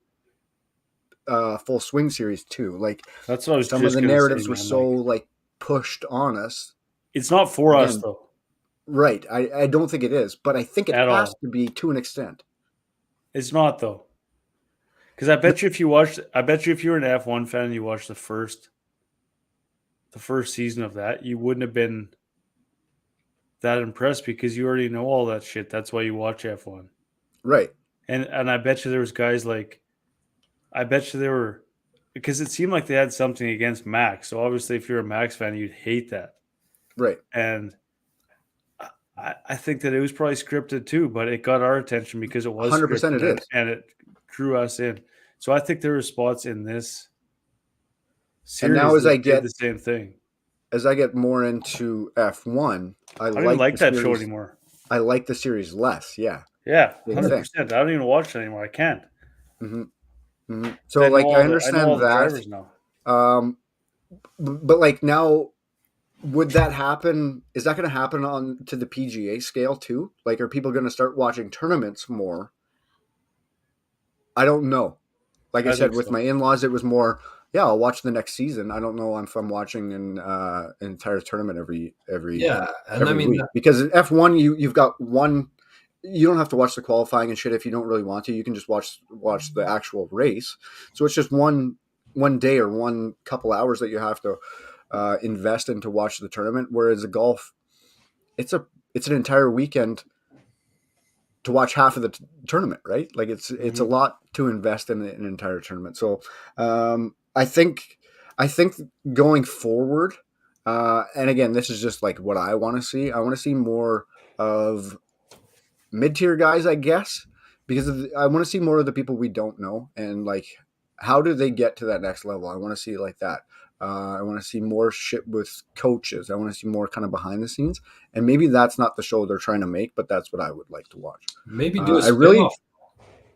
Full Swing series too. Like, that's what I was some of the narratives were so like pushed on us. It's not for us though. Right. I don't think it is, but I think it has to be to an extent. It's not though. Because I bet you if you were an F1 fan and you watched the first season of that, you wouldn't have been that impressed because you already know all that shit. That's why you watch F1. Right. And I bet you there was guys like, because it seemed like they had something against Max. So obviously if you're a Max fan, you'd hate that. Right. And I think that it was probably scripted too, but it got our attention because it was 100% it is. And it drew us in. So I think there were spots in this series and now as I get the same thing. As I get more into F1, I don't even like that show anymore. I like the series less. Yeah. Yeah, 100%. I don't even watch it anymore. I can't. Mm-hmm. Mm-hmm. So like I understand that. But like now, would that happen? Is that going to happen on to the PGA scale too? Like, are people going to start watching tournaments more? I don't know. Like I said, with my in-laws, it was more, yeah, I'll watch the next season. I don't know if I'm watching an entire tournament every week. Because in F1, you've got one. You don't have to watch the qualifying and shit if you don't really want to. You can just watch the actual race. So it's just one day or one couple hours that you have to invest in to watch the tournament. Whereas the golf, it's an entire weekend to watch half of the tournament, right? Like it's a lot to invest in an entire tournament. So I think going forward, and again, this is just like what I want to see. I want to see more of mid-tier guys, I guess, because I want to see more of the people we don't know, and like, how do they get to that next level? I want to see like that. I want to see more shit with coaches. I want to see more kind of behind the scenes, and maybe that's not the show they're trying to make, but that's what I would like to watch. Maybe do a spin-off.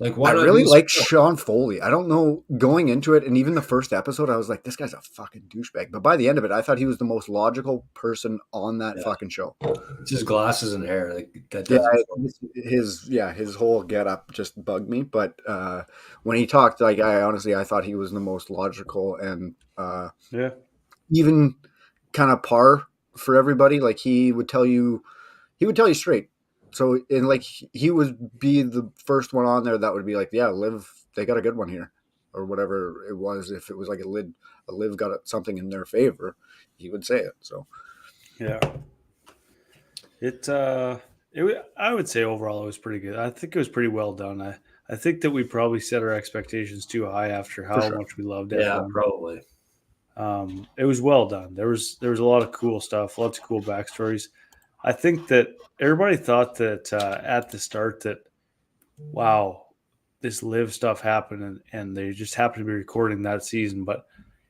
I really like Sean Foley. I don't know, going into it, and even the first episode, I was like, this guy's a fucking douchebag. But by the end of it, I thought he was the most logical person on that fucking show. It's just glasses and hair. Like that. His whole getup just bugged me. But when he talked, like I thought he was the most logical and even kind of par for everybody. Like he would tell you straight. So, and like he would be the first one on there that would be like, yeah, Liv, they got a good one here. or whatever it was. If it was like a live got something in their favor, he would say it. So Yeah. I would say overall it was pretty good. I think it was pretty well done. I think that we probably set our expectations too high after how sure. much we loved Yeah, F1. probably. It was well done. There was a lot of cool stuff, lots of cool backstories. I think that everybody thought that at the start that, wow, this live stuff happened and they just happened to be recording that season. But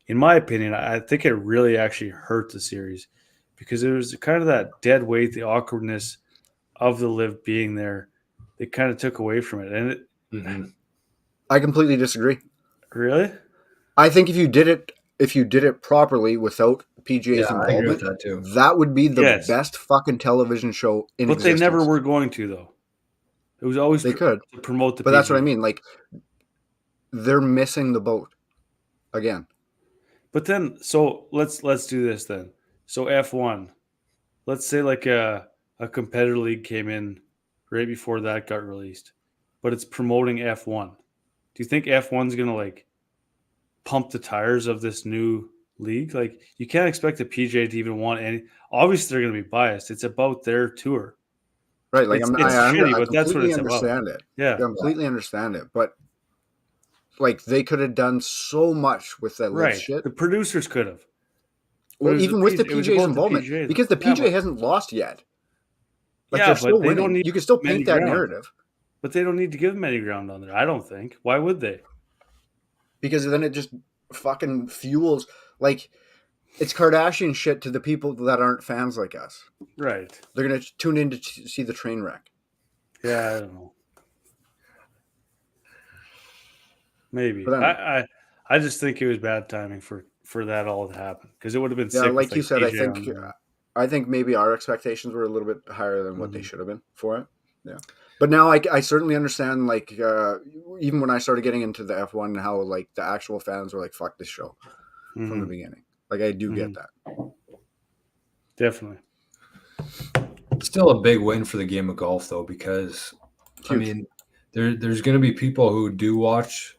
in my opinion, I think it really actually hurt the series because it was kind of that dead weight, the awkwardness of the live being there. They kind of took away from it. And it, I completely disagree. really? I think if you did it properly without PGA's I agree with involvement, that too. that would be the Yes. best fucking television show in But existence. they never were going to, though. It was always They could. to promote the But that's what I PGA. mean. Like, they're missing the boat again. But then, so let's do this then. So F1, let's say like a competitor league came in right before that got released, but it's promoting F1. Do you think F1's gonna like pump the tires of this new league? Like, you can't expect the PGA to even want any. Obviously, they're gonna be biased. It's about their tour. Right. Like, It's I shitty, but that's what completely it's about. understand it. Yeah. I completely understand it. But, like, they could have done so much with that live Right. shit. The producers could have. Well, even with the it was PGA's about the involvement. PGA, though. Because the Yeah, PGA but- hasn't lost yet. Like, Yeah, they're but still they don't winning. need You can still many paint that ground. narrative. But they don't need to give them any ground on there. I don't think. Why would they? Because then it just fucking fuels, like, it's Kardashian shit to the people that aren't fans like us. Right. They're going to tune in to see the train wreck. Yeah, I don't know. Maybe. But I just think it was bad timing for that all to happen because it would have been Yeah, sick. like with, you said, PJ I think maybe our expectations were a little bit higher than what they Mhm. should have been for it. Yeah, but now I certainly understand. Like, even when I started getting into the F1, how like the actual fans were like, "Fuck this show" from the Mhm. beginning. Like, I do get Mhm. that. Definitely. Still a big win for the game of golf, though, because I Huge. mean, there's going to be people who do watch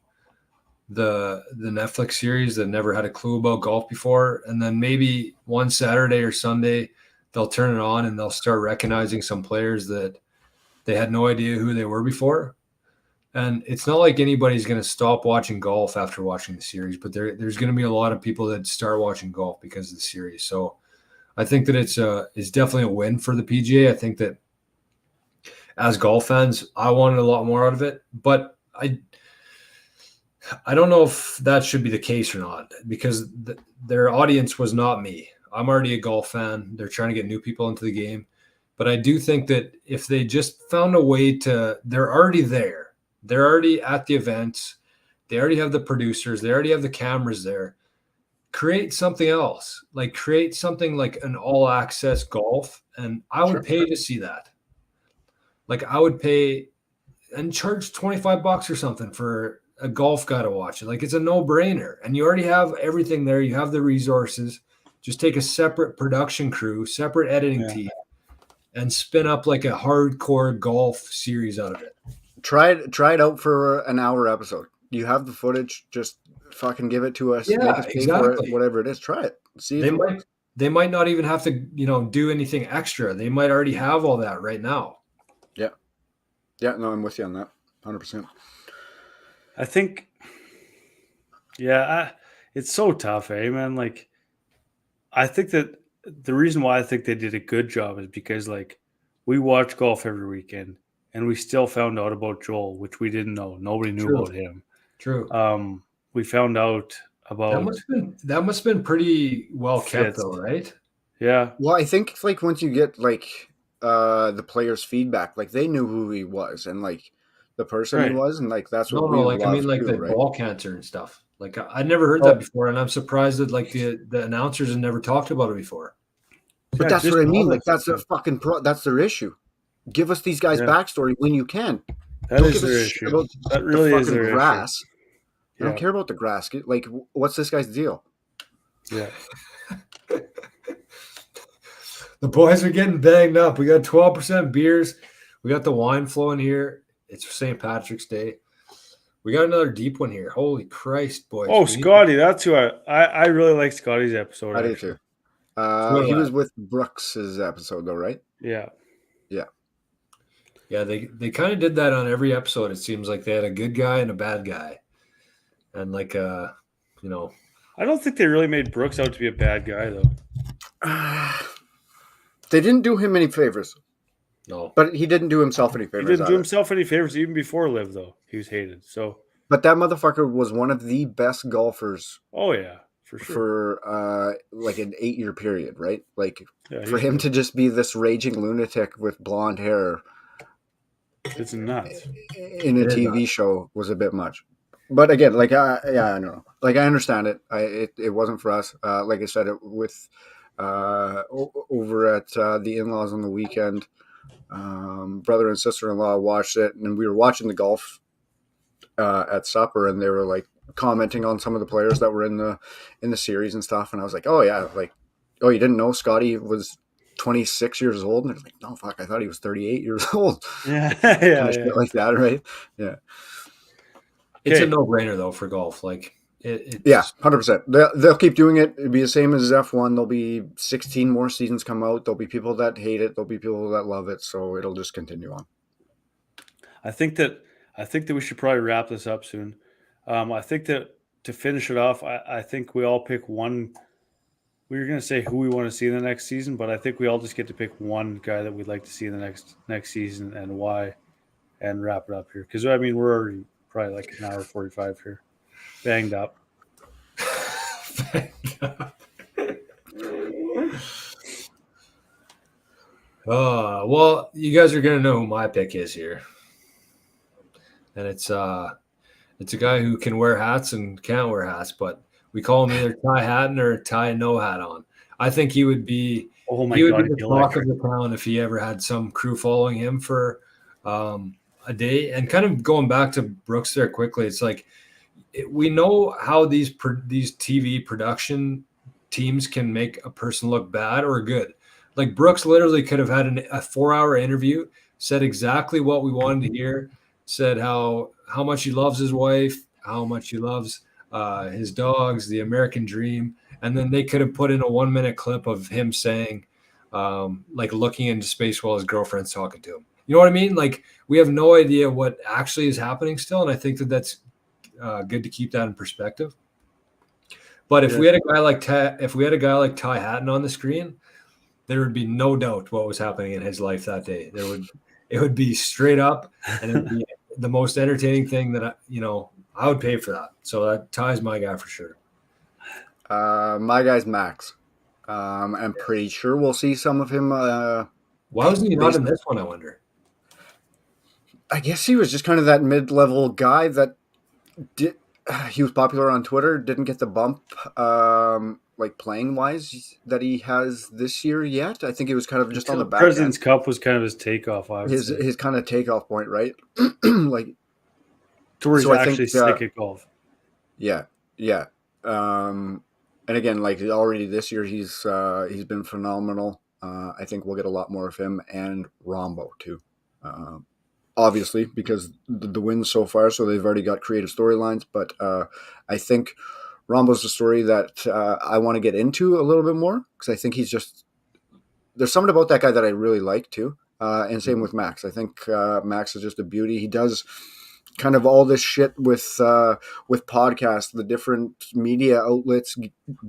the Netflix series that never had a clue about golf before, and then maybe one Saturday or Sunday they'll turn it on and they'll start recognizing some players that they had no idea who they were before. And it's not like anybody's going to stop watching golf after watching the series, but there's going to be a lot of people that start watching golf because of the series. So I think that it's definitely a win for the PGA. I think that as golf fans, I wanted a lot more out of it, but I don't know if that should be the case or not because their audience was not me. I'm already a golf fan. They're trying to get new people into the game. But I do think that if they just found a way they're already there. They're already at the events. They already have the producers. They already have the cameras there. Create something else. Like create something like an all access golf. And I would pay to see that. Like I would pay and charge $25 or something for a golf guy to watch it. Like it's a no-brainer. And you already have everything there. You have the resources. Just take a separate production crew, separate editing team, and spin up like a hardcore golf series out of it. Try it out for an hour episode. You have the footage. Just fucking give it to us. Yeah, make us pay for it, whatever it is. Try it. See if they might not even have to, do anything extra. They might already have all that right now. Yeah. Yeah, no, I'm with you on that. 100%. I think, it's so tough, man. Like, I think that the reason why I think they did a good job is because, like, we watch golf every weekend, and we still found out about Joel, which we didn't know. Nobody knew about him. True. We found out about that must have been pretty well kept, though, right? Yeah. Well, I think like once you get like the players' feedback, like they knew who he was and like the person he was, and like that's what the ball cancer and stuff. Like I'd never heard that before, and I'm surprised that like the announcers had never talked about it before. But that's what I mean. Like that's their fucking that's their issue. Give us these guys' backstory when you can. That is their issue. That really is their grass. issue. I don't care about the grass. Like, what's this guy's deal? Yeah. The boys are getting banged up. We got 12% beers. We got the wine flowing here. It's St. Patrick's Day. We got another deep one here. Holy Christ, boys. Oh, We need- Scotty, that's who I really like Scotty's episode. I do Actually. too. So do He I. was with Brooks's episode though, right? Yeah. Yeah. Yeah, they kind of did that on every episode. It seems like they had a good guy and a bad guy. And like you know, I don't think they really made Brooks out to be a bad guy though. They didn't do him any favors, no. but he didn't do himself any He favors. didn't do either. himself any favors even before Live though. He was hated. So But that motherfucker was one of the best golfers oh yeah, for sure. for like an 8-year period, right? Like Yeah, for him to just be this raging lunatic with blonde hair it's nuts. in a It is TV nuts. show was a bit much. But again, like I don't know. Like I understand it. It wasn't for us. Like I said, with over at the in-laws on the weekend, brother and sister-in-law watched it, and we were watching the golf at supper, and they were like commenting on some of the players that were in the series and stuff. And I was like, oh yeah, like, oh, you didn't know Scotty was 26 years old? And they're like, no, fuck, I thought he was 38 years old. Yeah, Kind of shit like that, right? Yeah. It's a Okay. no-brainer though for golf. Like it's Yeah, 100%. They'll keep doing it. It'll be the same as F1. There'll be 16 more seasons come out. There'll be people that hate it. There'll be people that love it. So it'll just continue on. I think that we should probably wrap this up soon. I think that to finish it off, I think we all pick one. We were going to say who we want to see in the next season, but I think we all just get to pick one guy that we'd like to see in the next season and why, and wrap it up here. Because I mean, we're already probably like an hour 45 here, banged up. Well, you guys are gonna know who my pick is here. And it's a guy who can wear hats and can't wear hats, but we call him either Ty Hatton or Ty No Hat On. I think he would be Oh my he would god, be the he'd be talk of electric. the town if he ever had some crew following him for a day. And kind of going back to Brooks there quickly, it's like we know how these TV production teams can make a person look bad or good. Like Brooks literally could have had a 4-hour interview, said exactly what we wanted to hear, said how much he loves his wife, how much he loves his dogs, the American dream, and then they could have put in a 1-minute clip of him saying, like looking into space while his girlfriend's talking to him. You know what I mean? Like we have no idea what actually is happening still, and I think that that's good to keep that in perspective. But if we had a guy like Ty Hatton on the screen, there would be no doubt what was happening in his life that day. It would be straight up, and it would be the most entertaining thing that I would pay for that. So that Ty's my guy for sure. My guy's Max. I'm pretty sure we'll see some of him. Why wasn't he not in this one, I wonder? I guess he was just kind of that mid-level guy that he was popular on Twitter, didn't get the bump like playing wise that he has this year yet. I think he was kind of just on the back President's end. Cup was kind of his takeoff. I would say. His kind of takeoff point, right? Like To where he's so I actually think, sick at golf. yeah. And again, like already this year, he's been phenomenal. I think we'll get a lot more of him and Rombo too. Obviously, because the wins so far, so they've already got creative storylines. But I think Rombo's a story that I want to get into a little bit more because I think he's just there's something about that guy that I really like too. And same with Max. I think Max is just a beauty. He does kind of all this shit with podcasts, the different media outlets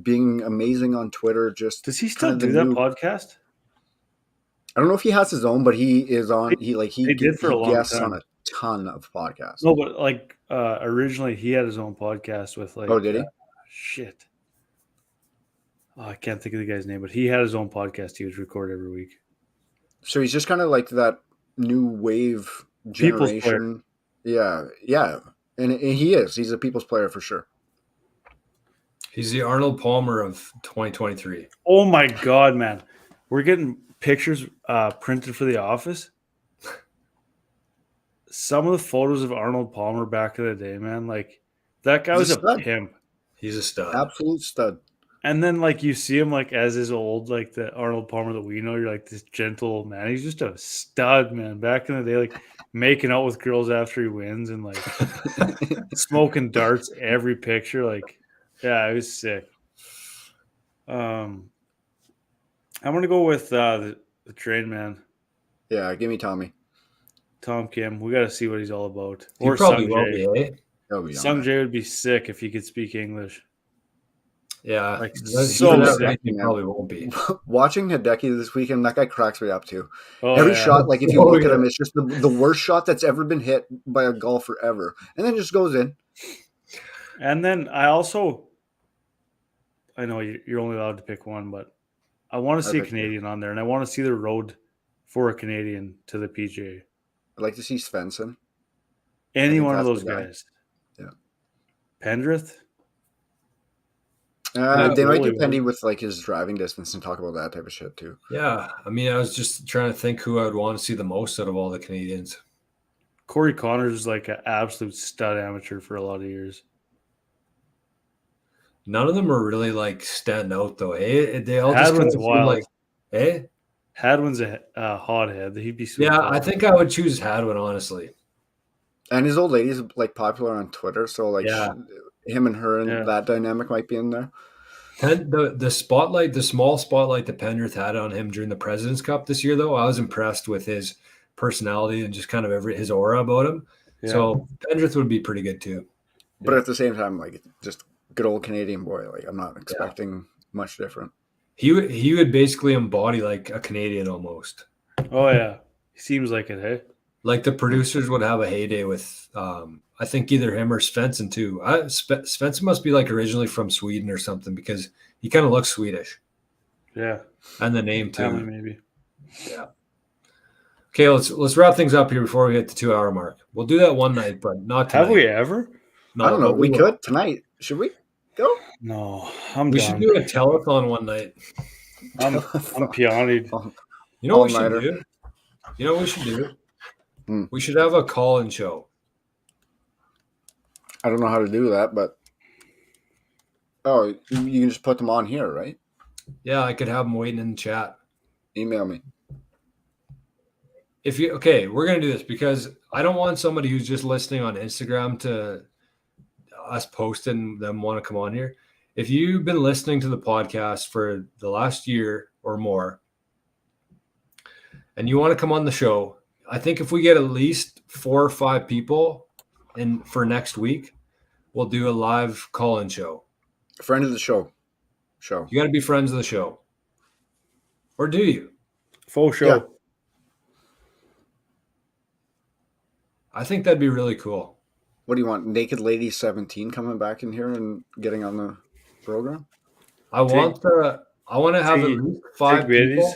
being amazing on Twitter. Just Does he still kind of do that podcast? I don't know if he has his own, but he is on. He did for a long guests time. on a ton of podcasts. No, but like originally he had his own podcast with like. Oh, did he? Shit. Oh, I can't think of the guy's name, but he had his own podcast he would record every week. So he's just kind of like that new wave People's player. generation. Yeah, and he is. He's a people's player for sure. He's the Arnold Palmer of 2023. Oh my god, man! We're getting pictures printed for the office. Some of the photos of Arnold Palmer back in the day, man, like that guy was He's a a stud. pimp. He's a stud. Absolute stud. And then like you see him like as his old like the Arnold Palmer that we know, you're like this gentle old man. He's just a stud, man. Back in the day, like making out with girls after he wins and like smoking darts every picture. Like, yeah, it was sick. I'm gonna go with the train man, Yeah, give me Tommy. Tom Kim. We got to see what he's all about. He Or probably Sung will Jae. be, eh? He'll be on Sung there. Jae would be sick if he could speak English. Yeah, Like, that's- so even that sick. right, he Man. probably won't be. Watching Hideki this weekend, that guy cracks me up too. Oh, Every yeah. shot, like if you Oh, look at yeah. him, it's just the worst shot that's ever been hit by a golfer ever, and then just goes in. And then I know you're only allowed to pick one, but I want to see a picked Canadian on there, and I want to see the road for a Canadian to the PGA. I'd like to see Svensson. Any think one of that's those the guy. guys. Yeah. Pendrith? They Absolutely, might do Pendy man. with like his driving distance and talk about that type of shit too. Yeah, I mean, I was just trying to think who I would want to see the most out of all the Canadians. Corey Connors is like an absolute stud amateur for a lot of years. None of them are really like stand out though. Hey, they all just kind Hadwin's of seem wild. like, hey, Hadwin's a hothead. He'd be sweet. yeah. I think I would choose Hadwin honestly. And his old lady's like popular on Twitter, so like Yeah. him and her and Yeah. that dynamic might be in there. The spotlight, the small spotlight that Pendrith had on him during the President's Cup this year, though, I was impressed with his personality and just kind of his aura about him. Yeah. So Pendrith would be pretty good too. But at the same time, like just good old Canadian boy. Like I'm not expecting much different. He would basically embody like a Canadian almost. Oh yeah, he seems like it. Hey, Like the producers would have a heyday with, I think either him or Svensson too. Svensson must be like originally from Sweden or something because he kind of looks Swedish, yeah, and the name family too. maybe. Yeah. Okay, let's wrap things up here before we hit the 2 hour mark. We'll do that one night, but not tonight. Have we ever? I don't know. but We will. could tonight. Should we go? No, I'm We done. should do a telethon one night. I'm peonied. You know what we should All-nighter. do? You know what we should do? Hmm. We should have a call-in show. I don't know how to do that, but you can just put them on here, right? Yeah, I could have them waiting in the chat. Email me. We're gonna do this because I don't want somebody who's just listening on Instagram to us posting them want to come on here. If you've been listening to the podcast for the last year or more and you want to come on the show, I think if we get at least 4 or 5 people for next week, we'll do a live call-in show. Friend of the show. You got to be friends of the show. Or do you? Faux show. Yeah. I think that'd be really cool. What do you want? Naked Lady 17 coming back in here and getting on the program? I want to have at least 5 people.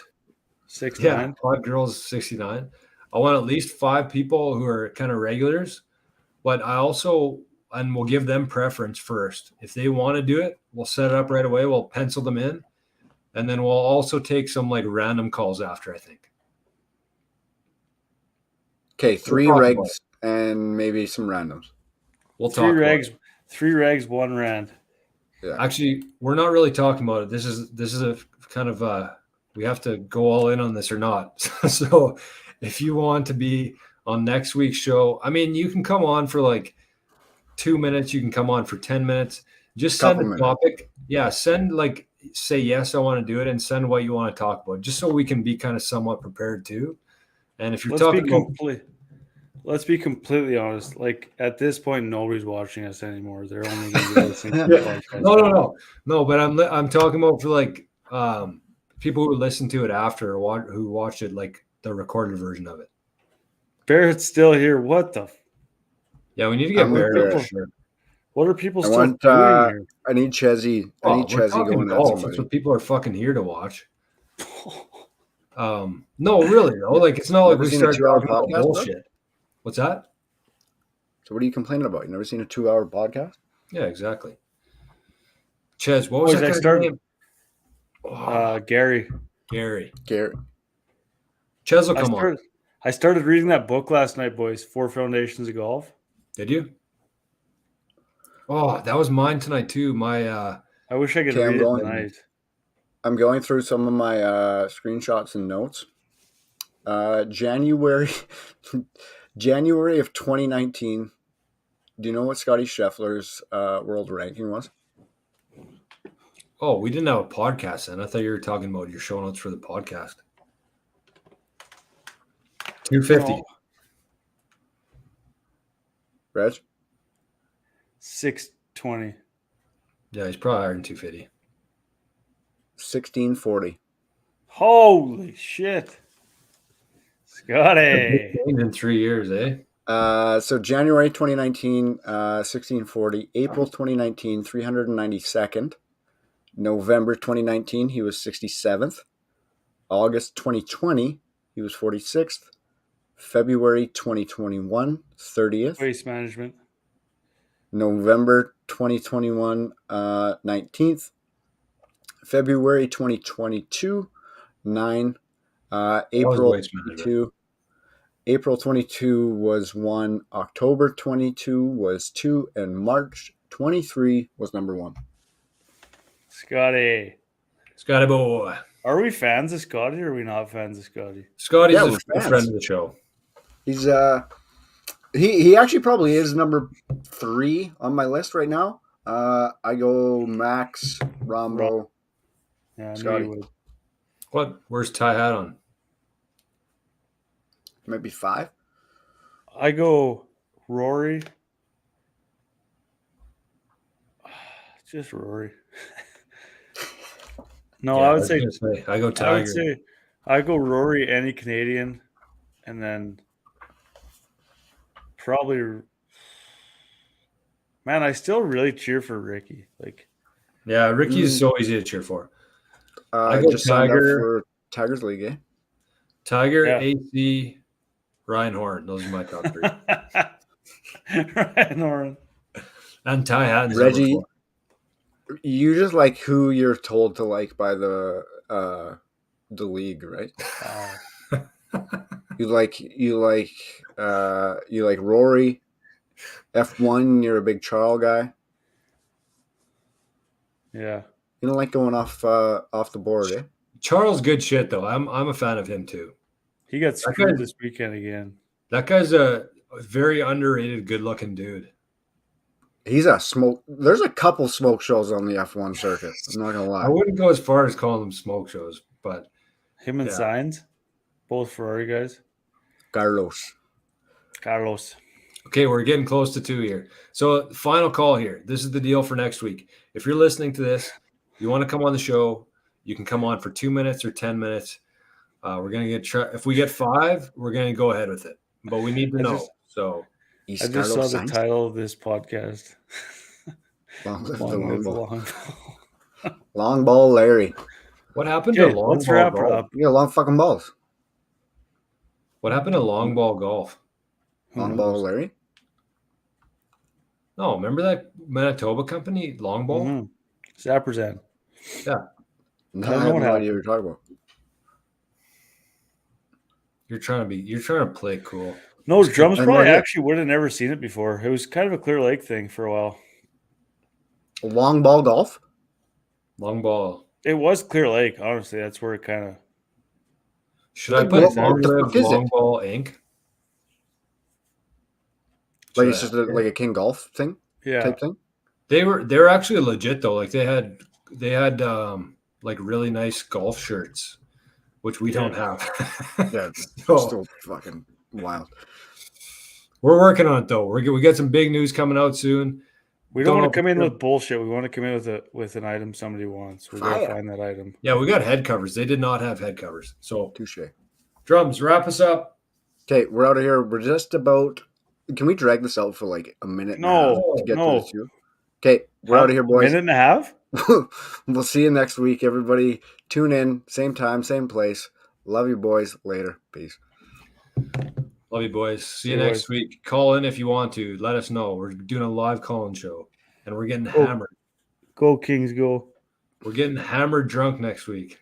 6'9". Yeah, 5 girls, 69. I want at least 5 people who are kind of regulars, but we'll give them preference first. If they want to do it, we'll set it up right away. We'll pencil them in, and then we'll also take some like random calls after, I think. Okay, 3 We'll talk about regs and maybe some randoms. We'll Three talk about regs, it. 3 regs, 1 rand. Yeah. Actually, we're not really talking about it. This is a kind of we have to go all in on this or not. So if you want to be on next week's show, I mean, you can come on for like 2 minutes. You can come on for 10 minutes. Just send Couple a topic. Yeah, say yes, I want to do it, and send what you want to talk about, just so we can be kind of somewhat prepared too. And if you're Let's be completely honest. Like at this point, nobody's watching us anymore. They're only going to be listening to the podcast. No, but I'm talking about for like people who listen to it after or who watched it like the recorded version of it. Barrett's still here. What the? Yeah, we need to get Barrett. Barrett. Sure. What are people I still want, doing here? I need Chezzy. I need We're Chezzy talking going at golf. somebody. That's what people are fucking here to watch. No, really though. Like it's not like Never we seen a start 2-hour talking about podcast, bullshit. What's that? So what are you complaining about? You never seen a 2-hour podcast? Yeah, exactly. Ches, what was Boys, that I guy's started- name? Gary. Gary. Garrett. Ches will come on. I started reading that book last night, boys. 4 Foundations of Golf. Did you? Oh, that was mine tonight too. My I wish I could Okay, read it tonight. I'm going through some of my screenshots and notes. January of 2019. Do you know what Scotty Scheffler's world ranking was? Oh, we didn't have a podcast then. I thought you were talking about your show notes for the podcast. 250. No. Reg? 620. Yeah, he's probably higher than 250. 1640. Holy shit. Scotty. In 3 years, eh? So January 2019, 1640. April 2019, 392nd. November 2019, he was 67th. August 2020, he was 46th. February 2021, 30th. Waste management. November 2021, 19th. February 2022, 9. April 22. April 22 was 1. October 22 was 2. And March 23 was number 1. Scotty boy. Are we fans of Scotty or are we not fans of Scotty? Scotty's a friend of the show. He's he actually probably is number 3 on my list right now. I go Max, Rombo, Yeah, I Scotty. knew you would. What? Where's Ty Hatton? Maybe 5. I go Rory. Just Rory. No, Yeah, I would say I go Tiger. I would say I go Rory, any Canadian, and then probably. Man, I still really cheer for Ricky. Like, yeah, Ricky's so easy to cheer for. I go just signed up Tiger. for Tigers League, eh? Tiger, Yeah. AC, Ryan Horn. Those are my top 3. Ryan Horn. And Ty Hatton's Reggie, number 4. you just like who you're told to like by the league, right? You like Rory. F1, you're a big Charles guy. Yeah. You don't like going off the board, eh? Charles, good shit though. I'm a fan of him too. He got screwed this weekend again. That guy's a very underrated, good-looking dude. He's a smoke. There's a couple smoke shows on the F1 circuit. I'm not gonna lie. I wouldn't go as far as calling them smoke shows, but Him and Sainz, both Ferrari guys. Carlos. Okay, we're getting close to 2 here. So final call here. This is the deal for next week. If you're listening to this, you want to come on the show, you can come on for 2 minutes or 10 minutes. We're gonna if we get 5, we're gonna go ahead with it. But we need to know. I just saw the title of this podcast. Long ball Larry. What happened to long ball golf? You got long fucking balls. What happened to long ball golf? Long ball Larry? No, remember that Manitoba company, Long Ball? Mm-hmm. Zapperzan. Yeah. No, I have no idea what you're talking about. You're trying to play cool. No, Drums probably actually would have never seen it before. It was kind of a Clear Lake thing for a while. Long ball golf? Long ball. It was Clear Lake, honestly. That's where it kind of. Should I put Long Ball Inc.? Like it's just like a King Golf thing? Yeah. Type thing? They were actually legit though. Like they had like really nice golf shirts, which we don't have. Yeah, still fucking wild. We're working on it though. We got some big news coming out soon. We don't want to come in with bullshit. We want to come in with an item somebody wants. We gotta find that item. Yeah, we got head covers. They did not have head covers. So touche. Drums, wrap us up. Okay, we're out of here. We're just about. Can we drag this out for like a minute? No, to get to the 2? Okay, we're out of here, boys. A minute and a half? We'll see you next week. Everybody, tune in. Same time, same place. Love you, boys. Later. Peace. Love you, boys. See you next week. Call in if you want to. Let us know. We're doing a live call-in show, and we're getting hammered. Go Kings, go. We're getting hammered drunk next week.